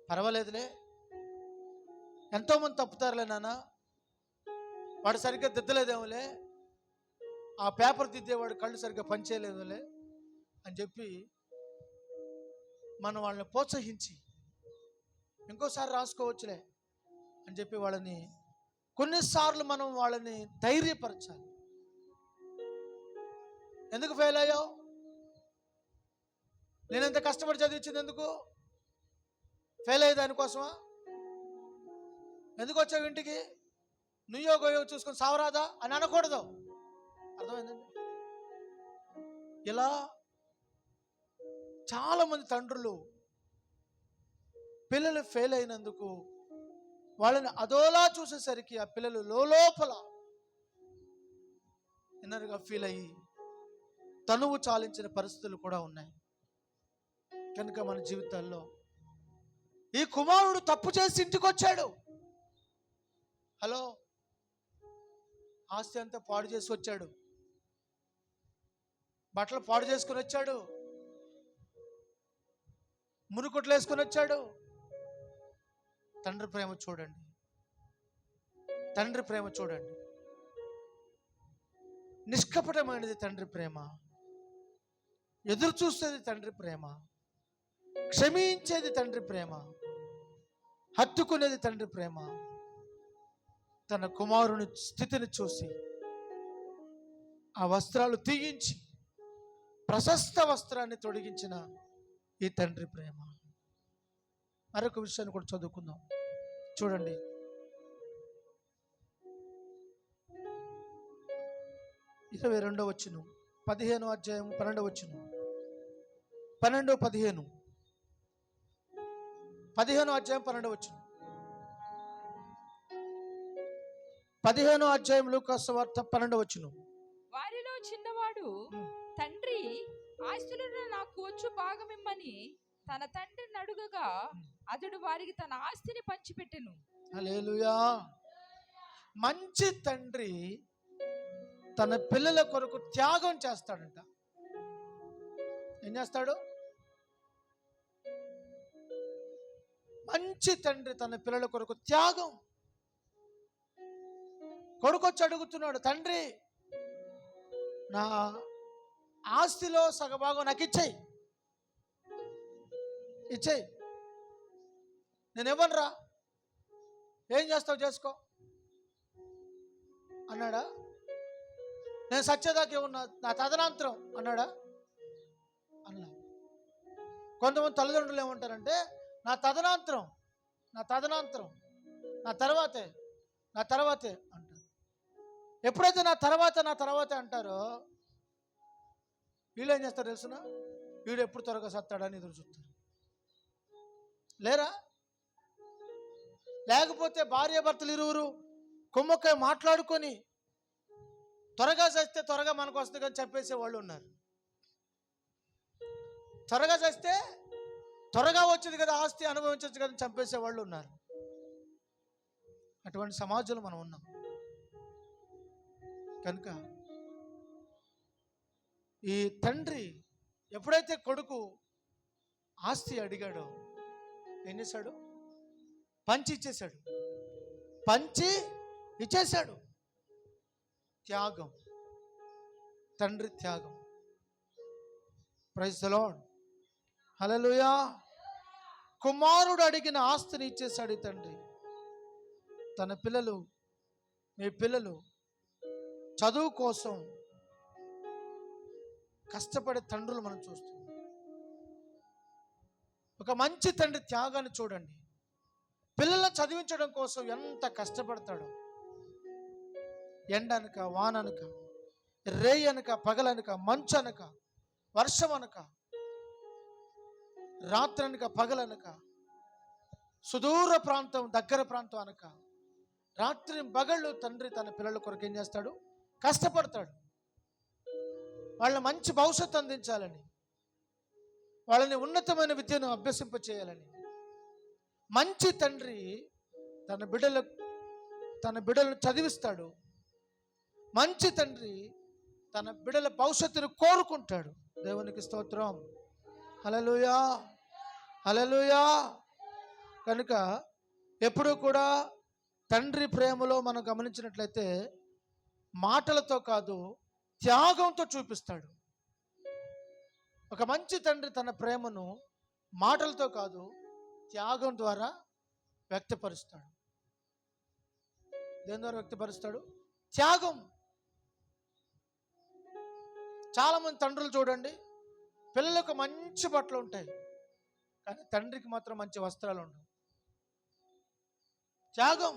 పర్వాలేదులే, ఎంతోమంది తప్పుతారులే నాన్న, వాడు సరిగ్గా దిద్దలేదేమోలే, ఆ పేపర్ దిద్దేవాడు కళ్ళు సరిగ్గా పనిచేయలేదులే అని చెప్పి మనం వాళ్ళని ప్రోత్సహించి ఇంకోసారి రాసుకోవచ్చులే అని చెప్పి వాళ్ళని కొన్నిసార్లు మనం వాళ్ళని ధైర్యపరచాలి. ఎందుకు ఫెయిల్ అయ్యావు? నేను ఎంత కష్టపడి చదివించింది ఎందుకు? ఫెయిల్ అయ్యే దానికోసమా? ఎందుకు వచ్చావు ఇంటికి? నువ్వో గోయో చూసుకొని సావరాదా అని అనకూడదు. అర్థమైందండి? ఇలా చాలామంది తండ్రులు పిల్లలు ఫెయిల్ అయినందుకు వాళ్ళని అదోలా చూసేసరికి ఆ పిల్లలు లోపల ఇన్నర్గా ఫీల్ అయ్యి తనువు చాలించిన పరిస్థితులు కూడా ఉన్నాయి. కనుక మన జీవితాల్లో ఈ కుమారుడు తప్పు చేసి ఇంటికి వచ్చాడు. హలో, ఆస్తి అంతా పాడు చేసి వచ్చాడు, బట్టలు పాడు చేసుకుని వచ్చాడు, మునుకుట్లు వేసుకొని వచ్చాడు. తండ్రి ప్రేమ చూడండి, తండ్రి ప్రేమ చూడండి. నిష్కపటమైనది తండ్రి ప్రేమ, ఎదురు చూసేది తండ్రి ప్రేమ, క్షమించేది తండ్రి ప్రేమ, హత్తుకునేది తండ్రి ప్రేమ. తన కుమారుని స్థితిని చూసి ఆ వస్త్రాలు తీయించి ప్రశస్త వస్త్రాన్ని తొడిగించిన ఈ తండ్రి ప్రేమ. మరొక విషయాన్ని కూడా చదువుకుందాం. చూడండి, 22వ వచనం, 15వ అధ్యాయం 12వ వచనం, 12, 15, 15వ అధ్యాయం 12వ వచనం, 15వ అధ్యాయం లూకా సువార్త 12వ వచనం. వారిలో చిన్నవాడు తండ్రి, ఆస్తులను నాకు వచ్చు భాగమిమ్మని తన తండ్రిని అడుగగా అతడు వారికి తన ఆస్తిని పంచిపెట్టెను. హల్లెలూయా. మంచి తండ్రి తన పిల్లల కొరకు త్యాగం చేస్తాడంట. ఏం చేస్తాడు? మంచి తండ్రి తన పిల్లల కొరకు త్యాగం. కొడుకు వచ్చి అడుగుతున్నాడు, తండ్రి నా ఆస్తిలో సగభాగం నాకు ఇచ్చేయి, ఇచ్చేయి, నేను ఇవ్వనురా, ఏం చేస్తావు చేసుకో అన్నాడా? నేను సత్యదాకి ఉన్నా, నా తదనంతరం అన్నాడా? అన్నా. కొంతమంది తల్లిదండ్రులు ఏమంటారంటే నా తదనంతరం, నా తదనంతరం, నా తర్వాతే, నా తర్వాతే అంటారు. ఎప్పుడైతే నా తర్వాతే అంటారో వీళ్ళు ఏం చేస్తారు తెలుసునా? వీడు ఎప్పుడు త్వరగా సత్తాడని ఎదురు చూస్తారు. లేరా? లేకపోతే భార్యాభర్తలు ఇరువురు కుమ్మక్కై మాట్లాడుకొని త్వరగా చేస్తే త్వరగా మనకు వస్తుంది కానీ చెప్పేసే వాళ్ళు ఉన్నారు. త్వరగా చేస్తే త్వరగా వచ్చేది కదా, ఆస్తి అనుభవించవచ్చు కదా చంపేసే వాళ్ళు ఉన్నారు. అటువంటి సమాజంలో మనం ఉన్నాం. కనుక ఈ తండ్రి ఎప్పుడైతే కొడుకు ఆస్తి అడిగాడో ఏం చేశాడు? పంచి ఇచ్చేశాడు, పంచి ఇచ్చేశాడు. త్యాగం, తండ్రి త్యాగం. ప్రైజ్ ది లార్డ్, హల్లెలూయా. కుమారుడు అడిగిన ఆస్తిని ఇచ్చేశాడు ఈ తండ్రి. తన పిల్లలు, మీ పిల్లలు చదువు కోసం కష్టపడే తండ్రులు మనం చూస్తున్నాం. ఒక మంచి తండ్రి త్యాగాన్ని చూడండి. పిల్లలను చదివించడం కోసం ఎంత కష్టపడతాడో. ఎండనక, వాననక, రేయి అనక, పగలనక, మంచు అనక, వర్షం అనక, రాత్రనక, పగలనక, సుదూర ప్రాంతం, దగ్గర ప్రాంతం అనక, రాత్రి పగళ్ళు తండ్రి తన పిల్లల కొరకు ఏం చేస్తాడు? కష్టపడతాడు. వాళ్ళ మంచి భవిష్యత్తు అందించాలని, వాళ్ళని ఉన్నతమైన విద్యను అభ్యసింప చేయాలని మంచి తండ్రి తన బిడ్డలను చదివిస్తాడు. మంచి తండ్రి తన బిడ్డల భవిష్యత్తును కోరుకుంటాడు. దేవునికి స్తోత్రం. హల్లెలూయా, హల్లెలూయా. కనుక ఎప్పుడూ కూడా తండ్రి ప్రేమలో మనం గమనించినట్లయితే మాటలతో కాదు, త్యాగంతో చూపిస్తాడు. ఒక మంచి తండ్రి తన ప్రేమను మాటలతో కాదు, త్యాగం ద్వారా వ్యక్తపరుస్తాడు. దేని ద్వారా వ్యక్తపరుస్తాడు? త్యాగం. చాలామంది తండ్రులు చూడండి, పిల్లలకు మంచి బట్టలు ఉంటాయి, కానీ తండ్రికి మాత్రం మంచి వస్త్రాలు ఉండవు. త్యాగం.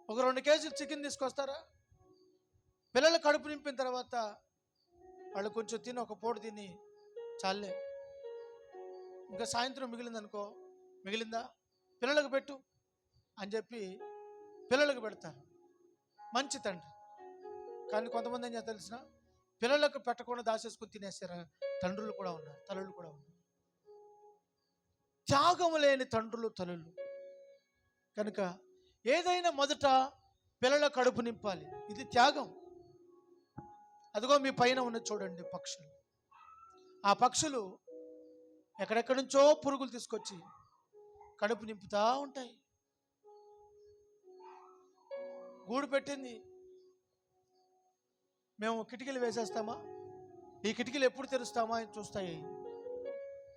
ఒక 2 కేజీలు చికెన్ తీసుకొస్తారా? పిల్లలు కడుపు నింపిన తర్వాత వాళ్ళు కొంచెం తిని, ఒక పూట తిని చాలే, ఇంకా సాయంత్రం మిగిలిందనుకో, మిగిలిందా పిల్లలకు పెట్టు అని చెప్పి పిల్లలకు పెడతారు. మంచి తండ్రి. కానీ కొంతమంది ఏం చేస్తారు తెలిసిన, పిల్లలకు పెట్టకుండా దాచేసుకుని తినేసారు తండ్రులు కూడా ఉన్నారు, తల్లులు కూడా ఉన్నారు. త్యాగం లేని తండ్రులు, తల్లులు. కనుక ఏదైనా మొదట పిల్లల కడుపు నింపాలి. ఇది త్యాగం. అదిగో మీ పైన ఉన్న చూడండి పక్షులు. ఆ పక్షులు ఎక్కడెక్కడి నుంచో పురుగులు తీసుకొచ్చి కడుపు నింపుతా ఉంటాయి. గూడు పెట్టింది, మేము కిటికీలు వేసేస్తామా, ఈ కిటికీలు ఎప్పుడు తెరుస్తామా అని చూస్తాయి.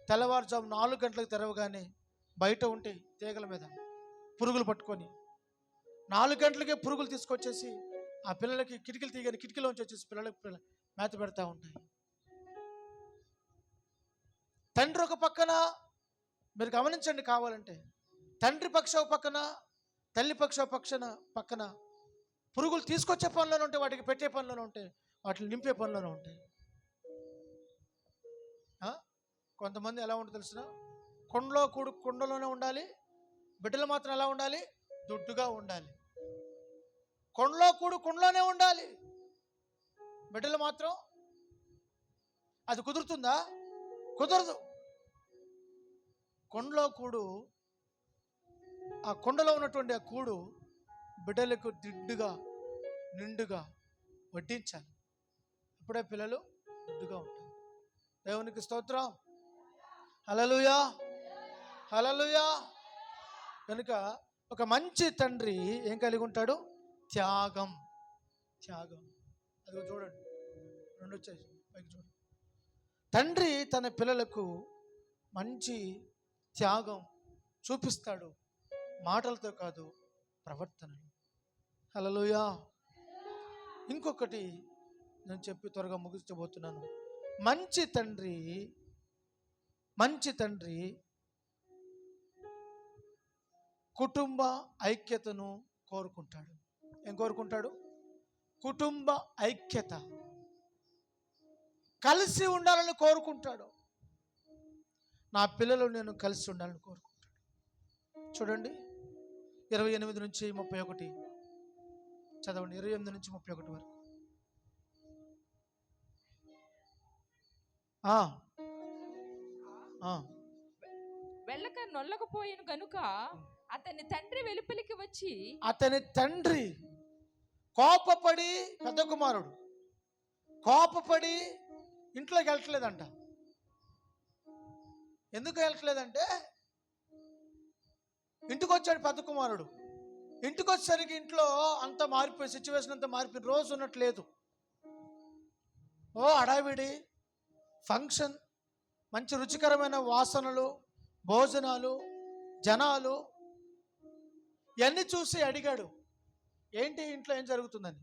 తెల్లవారుజాము 4 గంటలకు తెరవగానే బయట ఉంటాయి తీగల మీద పురుగులు పట్టుకొని. 4 గంటలకే పురుగులు తీసుకొచ్చేసి ఆ పిల్లలకి కిటికీలు తీయగానే కిటికీలోంచి వచ్చేసి పిల్లలకి మేత పెడతా ఉంటాయి. తండ్రి ఒక పక్కన, మీరు గమనించండి కావాలంటే, తండ్రి పక్ష ఒక పక్కన, తల్లి పక్ష పక్కన పురుగులు తీసుకొచ్చే పనిలోనే ఉంటాయి, వాటికి పెట్టే పనిలోనే ఉంటాయి, వాటిని నింపే పనిలోనే ఉంటాయి. కొంతమంది ఎలా ఉంటుంది తెలిసిన, కుండలోనే ఉండాలి, బిడ్డలు మాత్రం ఎలా ఉండాలి? దుడ్డుగా ఉండాలి. కుండలోనే ఉండాలి, బిడ్డలు మాత్రం. అది కుదురుతుందా? కుదరదు. ఆ కుండలో ఉన్నటువంటి ఆ కూడు బిడ్డలకు దిడ్డుగా, నిండుగా వడ్డించాలి. ఇప్పుడే పిల్లలు దిడ్డుగా ఉంటారు. దేవునికి స్తోత్రం. హల్లెలూయా, హల్లెలూయా. కనుక ఒక మంచి తండ్రి ఏం కలిగి ఉంటాడు? త్యాగం. అది చూడండి, 2 వచ్చేసి పైకి చూడండి. తండ్రి తన పిల్లలకు మంచి త్యాగం చూపిస్తాడు, మాటలతో కాదు, ప్రవర్తనలు. హల్లెలూయా. ఇంకొకటి నేను చెప్పి త్వరగా ముగించబోతున్నాను. మంచి తండ్రి కుటుంబ ఐక్యతను కోరుకుంటాడు. ఏం కోరుకుంటాడు? కుటుంబ ఐక్యత, కలిసి ఉండాలని కోరుకుంటాడు. నా పిల్లలు నేను కలిసి ఉండాలని కోరుకుంటాడు. చూడండి 28 నుంచి 31 చదవండి. 28 నుంచి 31 వరకు. వెళ్ళక నొల్లకపోయిన గనుక అతని తండ్రి వెలుపలికి వచ్చి, అతని తండ్రి కోపపడి, పెద్ద కుమారుడు కోపపడి ఇంట్లోకి వెళ్ళట్లేదంట. ఎందుకు వెళ్ళట్లేదంటే, ఇంటికి వచ్చాడు పెద్ద కుమారుడు. ఇంటికి వచ్చేసరికి ఇంట్లో అంతా మారిపోయి, సిచ్యువేషన్ అంతా మారిపోయి, రోజు ఉన్నట్లేదు. హడావిడి, ఫంక్షన్, మంచి రుచికరమైన వాసనలు, భోజనాలు, జనాలు, ఇవన్నీ చూసి అడిగాడు, ఏంటి ఇంట్లో ఏం జరుగుతుందని.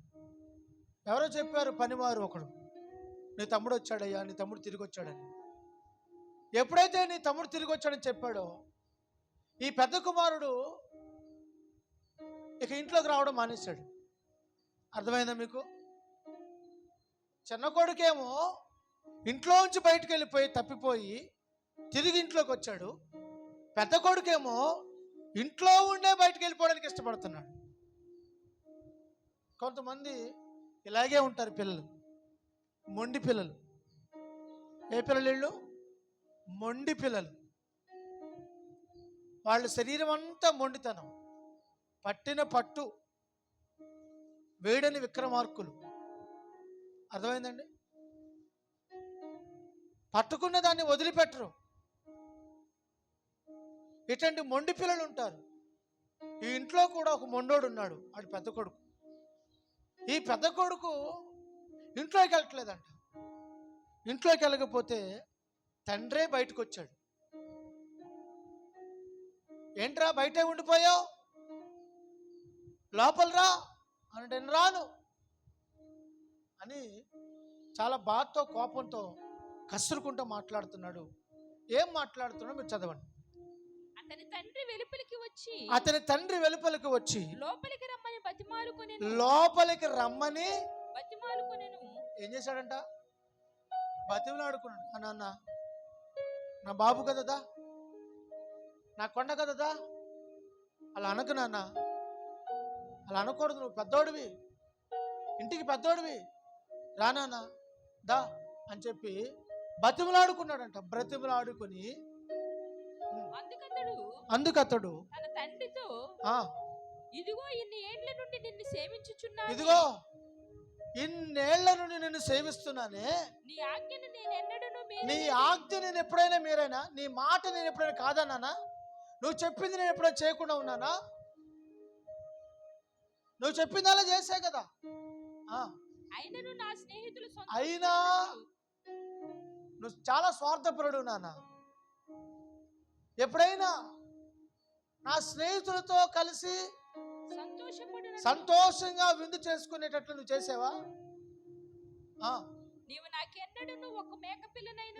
ఎవరో చెప్పారు పనివారు ఒకడు, నీ తమ్ముడు వచ్చాడయ్యా, నీ తమ్ముడు తిరిగి వచ్చాడని. ఎప్పుడైతే నీ తమ్ముడు తిరిగి వచ్చాడని చెప్పాడో ఈ పెద్ద కుమారుడు ఇక ఇంట్లోకి రావడం మానేశాడు. అర్థమైందా మీకు? చిన్న కొడుకేమో ఇంట్లోంచి బయటకు వెళ్ళిపోయి తప్పిపోయి తిరిగి ఇంట్లోకి వచ్చాడు. పెద్ద కొడుకేమో ఇంట్లో ఉండే బయటకు వెళ్ళిపోవడానికి ఇష్టపడుతున్నాడు. కొంతమంది ఇలాగే ఉంటారు పిల్లలు, మొండి పిల్లలు. ఏ పిల్లలు వీళ్ళు? మొండి పిల్లలు. వాళ్ళ శరీరం అంతా మొండితనం, పట్టిన పట్టు, వేడని విక్రమార్కులు. అర్థమైందండి? పట్టుకున్న దాన్ని వదిలిపెట్టరు. ఇటువంటి మొండి పిల్లలు ఉంటారు. ఈ ఇంట్లో కూడా ఒక మొండోడు ఉన్నాడు, వాడు పెద్ద కొడుకు. ఈ పెద్ద కొడుకు ఇంట్లోకి వెళ్ళట్లేదంట. ఇంట్లోకి వెళ్ళకపోతే తండ్రే బయటకు వచ్చాడు. ఏంట్రా బయటే ఉండిపోయావు, లోపల రా అంటే రాను అని చాలా బాధతో కోపంతో కసురుకుంటూ మాట్లాడుతున్నాడు. ఏం మాట్లాడుతున్నాడో మీరు చదవండి. అతని తండ్రి వెలుపలికి వచ్చి లోపలికి రమ్మని బతిమాలుకొనెను. ఏం చేశాడంట? బతిమలాడుకున్నాడు. నాన్న, నా బాబు కదదా, నా కొండ కదదా, అలా అనకు నాన్న, అలా అనకూడదు, నువ్వు పెద్దోడివి, ఇంటికి పెద్దోడివి, రానా దా అని చెప్పి బతిమలాడుకున్నాడంట. బ్రతిమలాడుకుని అందుకతడు తన తండ్రితో, ఇదిగో ఇన్ని ఏళ్ల నుండి నిన్ను సేవించుచున్నాను, ఇదిగో ఇన్నేళ్ల నుండి నిన్ను సేవిస్తున్నానే, నీ ఆజ్ఞను నేను ఎన్నడను నీ ఆజ్ఞ నేను ఎప్పుడైనా మీరైనా, నీ మాట నేను ఎప్పుడైనా కాదన్నానా? నువ్వు చెప్పింది నేను ఎప్పుడైనా చేయకుండా ఉన్నానా? నువ్వు చెప్పింది అలా చేసే కదా. అయినా నువ్వు చాలా స్వార్థపరుడు నాన్న. ఎప్పుడైనా నా స్నేహితులతో కలిసి సంతోషంగా విందు చేసుకునేటట్లు నువ్వు చేసావా?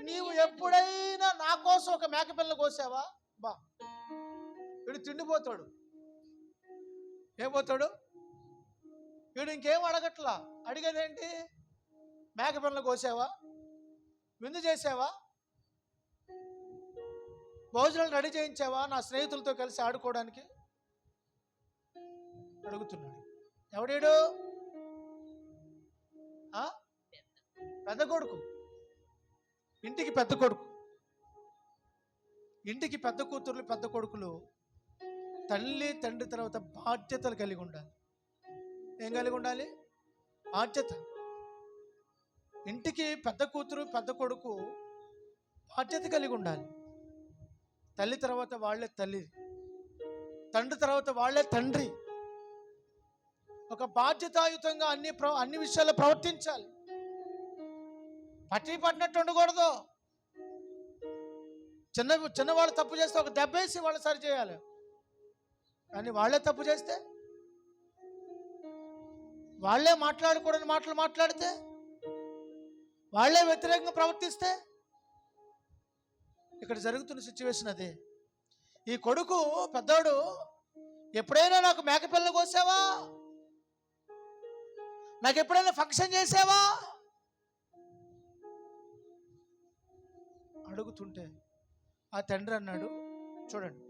నీవు ఎప్పుడైనా నా కోసం ఒక మేకపిల్లని కోసావా? బా, వీడు తిండిపోతాడు. ఏపోతాడు వీడు? ఇంకేం అడగట్లా. అడిగేదేంటి? మేకపిల్లని కోసావా, విందు చేసావా, భోజనాలు రెడీ చేయించావా, నా స్నేహితులతో కలిసి ఆడుకోవడానికి అడుగుతున్నాడు. ఎవడేడు? పెద్ద కొడుకు, ఇంటికి పెద్ద కొడుకు. ఇంటికి పెద్ద కూతుర్లు పెద్ద కొడుకులు తల్లి తండ్రి తర్వాత బాధ్యతలు కలిగి ఉండాలి. ఏం కలిగి ఉండాలి? బాధ్యత. ఇంటికి పెద్ద కూతురు పెద్ద కొడుకు బాధ్యత కలిగి ఉండాలి. తల్లి తర్వాత వాళ్ళే తల్లి, తండ్రి తర్వాత వాళ్ళే తండ్రి. ఒక బాధ్యతాయుతంగా అన్ని విషయాల్లో ప్రవర్తించాలి. పట్టినట్టు ఉండకూడదు. చిన్నవాళ్ళు తప్పు చేస్తే ఒక దెబ్బేసి వాళ్ళు సరి చేయాలి. కానీ వాళ్ళే తప్పు చేస్తే, వాళ్ళే మాట్లాడకూడని మాటలు మాట్లాడితే, వాళ్ళే వ్యతిరేకంగా ప్రవర్తిస్తే, ఇక్కడ జరుగుతున్న సిచ్యువేషన్ అదే. ఈ కొడుకు పెద్దోడు, ఎప్పుడైనా నాకు మేకపిల్లని కోసావా, నాకు ఎప్పుడైనా ఫంక్షన్ చేసావా అడుగుతుంటే ఆ తండ్రి అన్నాడు, చూడండి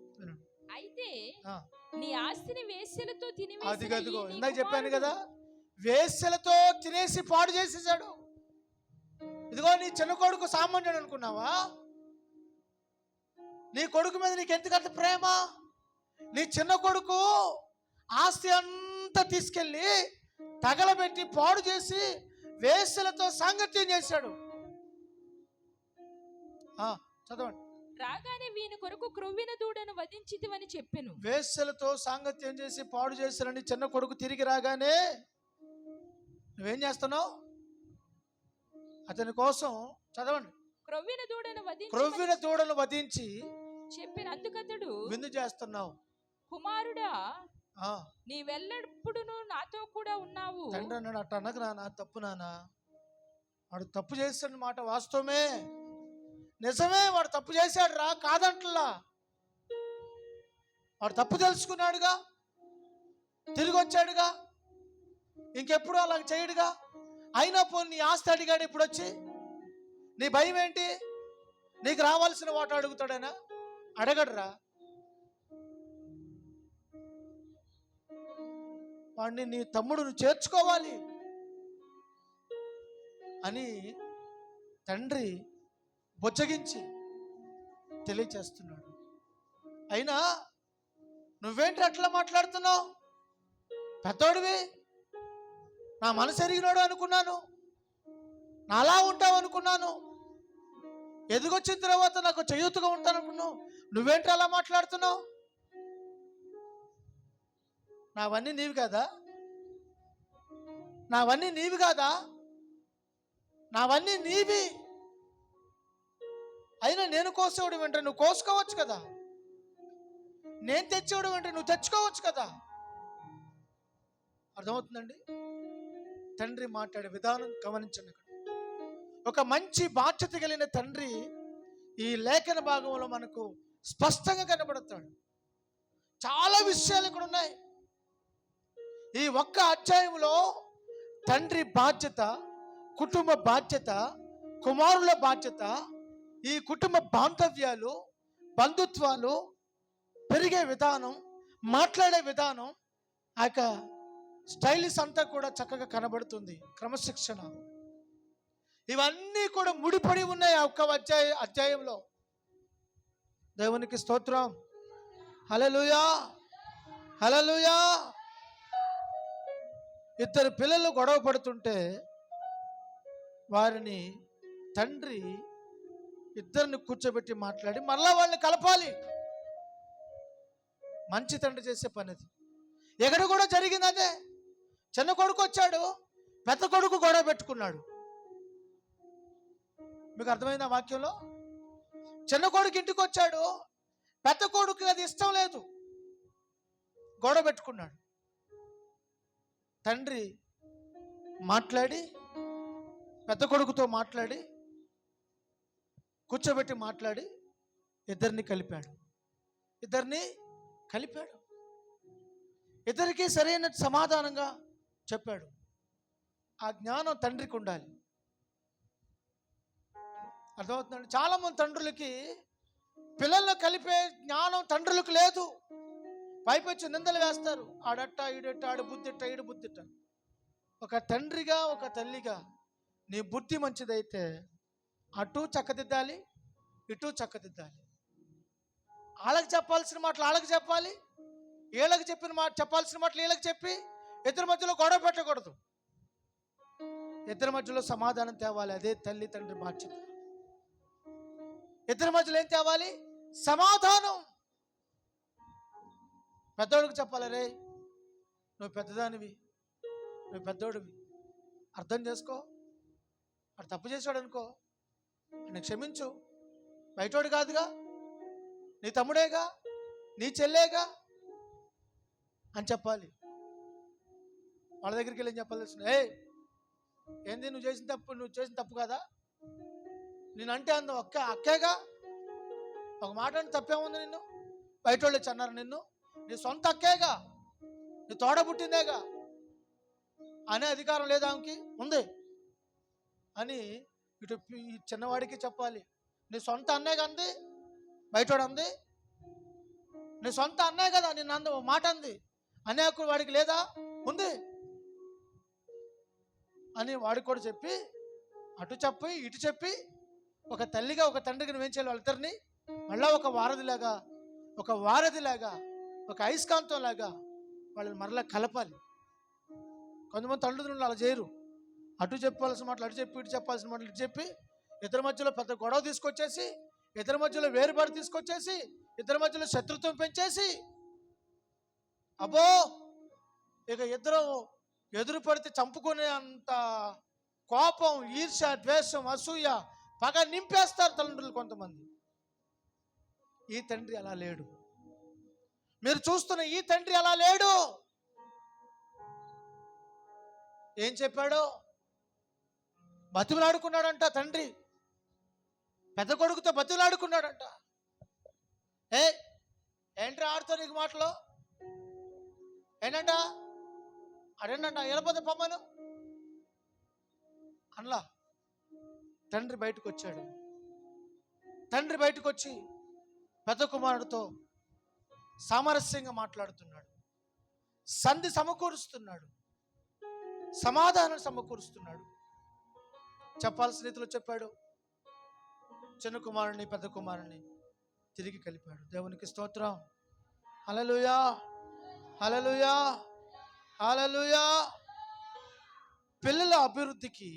అయితే నీ ఆస్తిని వేశ్యలతో తినేసి, అదిగో ఇందాక చెప్పాను కదా, వేశ్యలతో తినేసి పాడు చేసేసాడు. ఇదిగో నీ చిన్న కొడుకు సామాన్యుడు అనుకున్నావా? నీ కొడుకు మీద నీకు ఎందుకంత ప్రేమ? నీ చిన్న కొడుకు ఆస్తి అంతా తీసుకెళ్ళి తగలబెట్టి పాడు చేసి వేశ్యలతో సాంగత్యం చేశాడు. చదవండి. రాగానే వీని కొరకు క్రొవ్విన దూడను వధించితివని చెప్పెను. వేశ్యలతో సాంగత్యం చేసి పాడు చేశారని చిన్న కొడుకు తిరిగి రాగానే నువ్వేం చేస్తున్నావు? అతని కోసం చదవండి. క్రొవ్విన దూడను వధించి చెప్పిన అందుకతడు, విందు చేస్తున్నావు. కుమారుడా, నీవెల్లప్పుడూ నాతో కూడా ఉన్నావు. తండ్రి అన్నాడు, అట్ట అనకు నాన్న, తప్పు నాన్న. వాడు తప్పు చేసిన మాట వాస్తవమే, నిజమే, వాడు తప్పు చేశాడు రా, కాదంటలా. వాడు తప్పు తెలుసుకున్నాడుగా, తిరిగి వచ్చాడుగా, ఇంకెప్పుడు అలా చేయడుగా. అయినా పోనీ నీ ఆస్తి అడిగాడు ఇప్పుడు వచ్చి, నీ భయం ఏంటి? నీకు రావాల్సిన వాట అడుగుతాడైనా? అడగడురా. వాడిని నీ తమ్ముడును చేర్చుకోవాలి అని తండ్రి బొచ్చగించి తెలియచేస్తున్నాడు. అయినా నువ్వేంటి అట్లా మాట్లాడుతున్నావు? పెద్దోడివి, నా మనసు ఎరిగినాడు అనుకున్నాను, నాలా ఉంటావు అనుకున్నాను, ఎదుగొచ్చిన తర్వాత నాకు చేయూతగా ఉంటాను అనుకున్నావు. నువ్వేంటి అలా మాట్లాడుతున్నావు? నావన్నీ నీవి కాదా? నావన్నీ నీవి కాదా? నావన్నీ నీవి. అయినా నేను కోసేవాడు వెంటే నువ్వు కోసుకోవచ్చు కదా, నేను తెచ్చేవాడు వెంటే నువ్వు తెచ్చుకోవచ్చు కదా. అర్థమవుతుందండి? తండ్రి మాట్లాడే విధానం గమనించండి. ఒక మంచి బాధ్యత కలిగిన తండ్రి ఈ లేఖన భాగంలో మనకు స్పష్టంగా కనబడతాడు. చాలా విషయాలు ఇక్కడ ఉన్నాయి. ఈ ఒక్క అధ్యాయంలో తండ్రి బాధ్యత, కుటుంబ బాధ్యత, కుమారుల బాధ్యత, ఈ కుటుంబ బాంధవ్యాలు, బంధుత్వాలు పెరిగే విధానం, మాట్లాడే విధానం, ఆ యొక్క స్టైలిష్ అంతా కూడా చక్కగా కనబడుతుంది. క్రమశిక్షణ, ఇవన్నీ కూడా ముడిపడి ఉన్నాయి ఆ ఒక్క అధ్యాయంలో. దేవునికి స్తోత్రం. హల్లెలూయా, హల్లెలూయా. ఇద్దరు పిల్లలు గొడవ పడుతుంటే వారిని తండ్రి ఇద్దరిని కూర్చోబెట్టి మాట్లాడి మరలా వాళ్ళని కలపాలి. మంచి తండ్రి చేసే పని అది. ఎక్కడ కూడా జరిగింది అదే. చిన్న కొడుకు వచ్చాడు, పెద్ద కొడుకు గొడవ పెట్టుకున్నాడు. మీకు అర్థమైంది ఆ వాక్యంలో? చిన్న కొడుకు ఇంటికి వచ్చాడు, పెద్ద కొడుకు అది ఇష్టం లేదు, గొడవ పెట్టుకున్నాడు. తండ్రి మాట్లాడి పెద్ద కొడుకుతో మాట్లాడి కూర్చోబెట్టి మాట్లాడి ఇద్దరిని కలిపాడు. ఇద్దరికి సరైన సమాధానంగా చెప్పాడు. ఆ జ్ఞానం తండ్రికి ఉండాలి. అర్థమవుతుందండి? చాలామంది తండ్రులకి పిల్లలను కలిపే జ్ఞానం తండ్రులకు లేదు. పైపొచ్చి నిందలు వేస్తారు. ఆడట్ట, ఈడట్ట, ఆడు బుద్ధిట్ట, ఈడు బుద్ధిట్ట. ఒక తండ్రిగా, ఒక తల్లిగా నీ బుద్ధి మంచిదైతే అటు చక్కదిద్దాలి, ఇటు చక్కదిద్దాలి. వాళ్ళకి చెప్పాల్సిన మాటలు వాళ్ళకి చెప్పాలి, వీళ్ళకి చెప్పాల్సిన మాటలు వీళ్ళకి చెప్పి ఇద్దరి మధ్యలో గొడవ పెట్టకూడదు. ఇద్దరి మధ్యలో సమాధానం తేవాలి. అదే తల్లి తండ్రి బాధ్యత. ఇద్దరి మధ్యలో ఏం తేవాలి? సమాధానం. పెద్దోడికి చెప్పాలి, రే నువ్వు పెద్దదానివి, నువ్వు పెద్దోడివి, అర్థం చేసుకో, వాడు తప్పు చేశాడు అనుకో, ఆయన క్షమించు, బయటోడు కాదుగా, నీ తమ్ముడేగా, నీ చెల్లేగా అని చెప్పాలి. వాళ్ళ దగ్గరికి వెళ్ళి చెప్పాల్సిన, ఏంది నువ్వు చేసిన తప్పు కదా, నేనంటే అంత అక్కేగా, ఒక మాట అంటే తప్పేముంది, నిన్ను బయటోళ్ళు వచ్చి అన్నారు, నిన్ను నీ సొంత అక్కేగా, నీ తోడ పుట్టిందేగా అనే అధికారం లేదా ఆమెకి? ఉంది అని ఇటు ఈ చిన్నవాడికి చెప్పాలి. నీ సొంత అన్నే అంది, బయటోడు అంది, నీ సొంత అన్నే కదా నిన్ను అంది, మాట అంది, అనే హక్కు వాడికి లేదా? ఉంది అని వాడికి కూడా చెప్పి, అటు చెప్పి ఇటు చెప్పి, ఒక తల్లిగా ఒక తండ్రికి నువ్వేం చేయాలి? వాళ్ళిద్దరిని మళ్ళా ఒక వారధిలాగా ఒక అయస్కాంతం లాగా వాళ్ళని మరలా కలపాలి. కొంతమంది తల్లిదండ్రులు అలా చేయరు. అటు చెప్పాల్సిన మాటలు అటు చెప్పి, ఇటు చెప్పాల్సిన మాటలు ఇటు చెప్పి, ఇద్దరి మధ్యలో పెద్ద గొడవ తీసుకొచ్చేసి, ఇద్దరి మధ్యలో వేరుబాటు తీసుకొచ్చేసి, ఇద్దరి మధ్యలో శత్రుత్వం పెంచేసి, అబ్బో ఇక ఇద్దరు ఎదురు పడితే చంపుకునే అంత కోపం, ఈర్ష్య, ద్వేషం, అసూయ, పగ నింపేస్తారు తల్లిదండ్రులు కొంతమంది. ఈ తండ్రి అలా లేడు. మీరు చూస్తున్న ఈ తండ్రి అలా లేడు. ఏం చెప్పాడో బతిమలాడుకున్నాడంట తండ్రి, పెద్ద కొడుకుతో బతిమలాడుకున్నాడంట. ఏంట్రా ఆడుతో నీకు మాటలు ఏంటంట అడేంటంట, వెళ్ళిపోతే పొమ్మను అన్లా. తండ్రి బయటకు వచ్చాడు. తండ్రి బయటకు వచ్చి పెద్ద కుమారుడితో సామరస్యంగా మాట్లాడుతున్నాడు, సంధి సమకూరుస్తున్నాడు, సమాధానం సమకూరుస్తున్నాడు. చెప్పాల్సిన రీతిలో చెప్పాడు. చిన్న కుమారుని పెద్ద కుమారుని తిరిగి కలిపాడు. దేవునికి స్తోత్రం. హల్లెలూయా, హల్లెలూయా, హల్లెలూయా. పిల్లల అభివృద్ధికి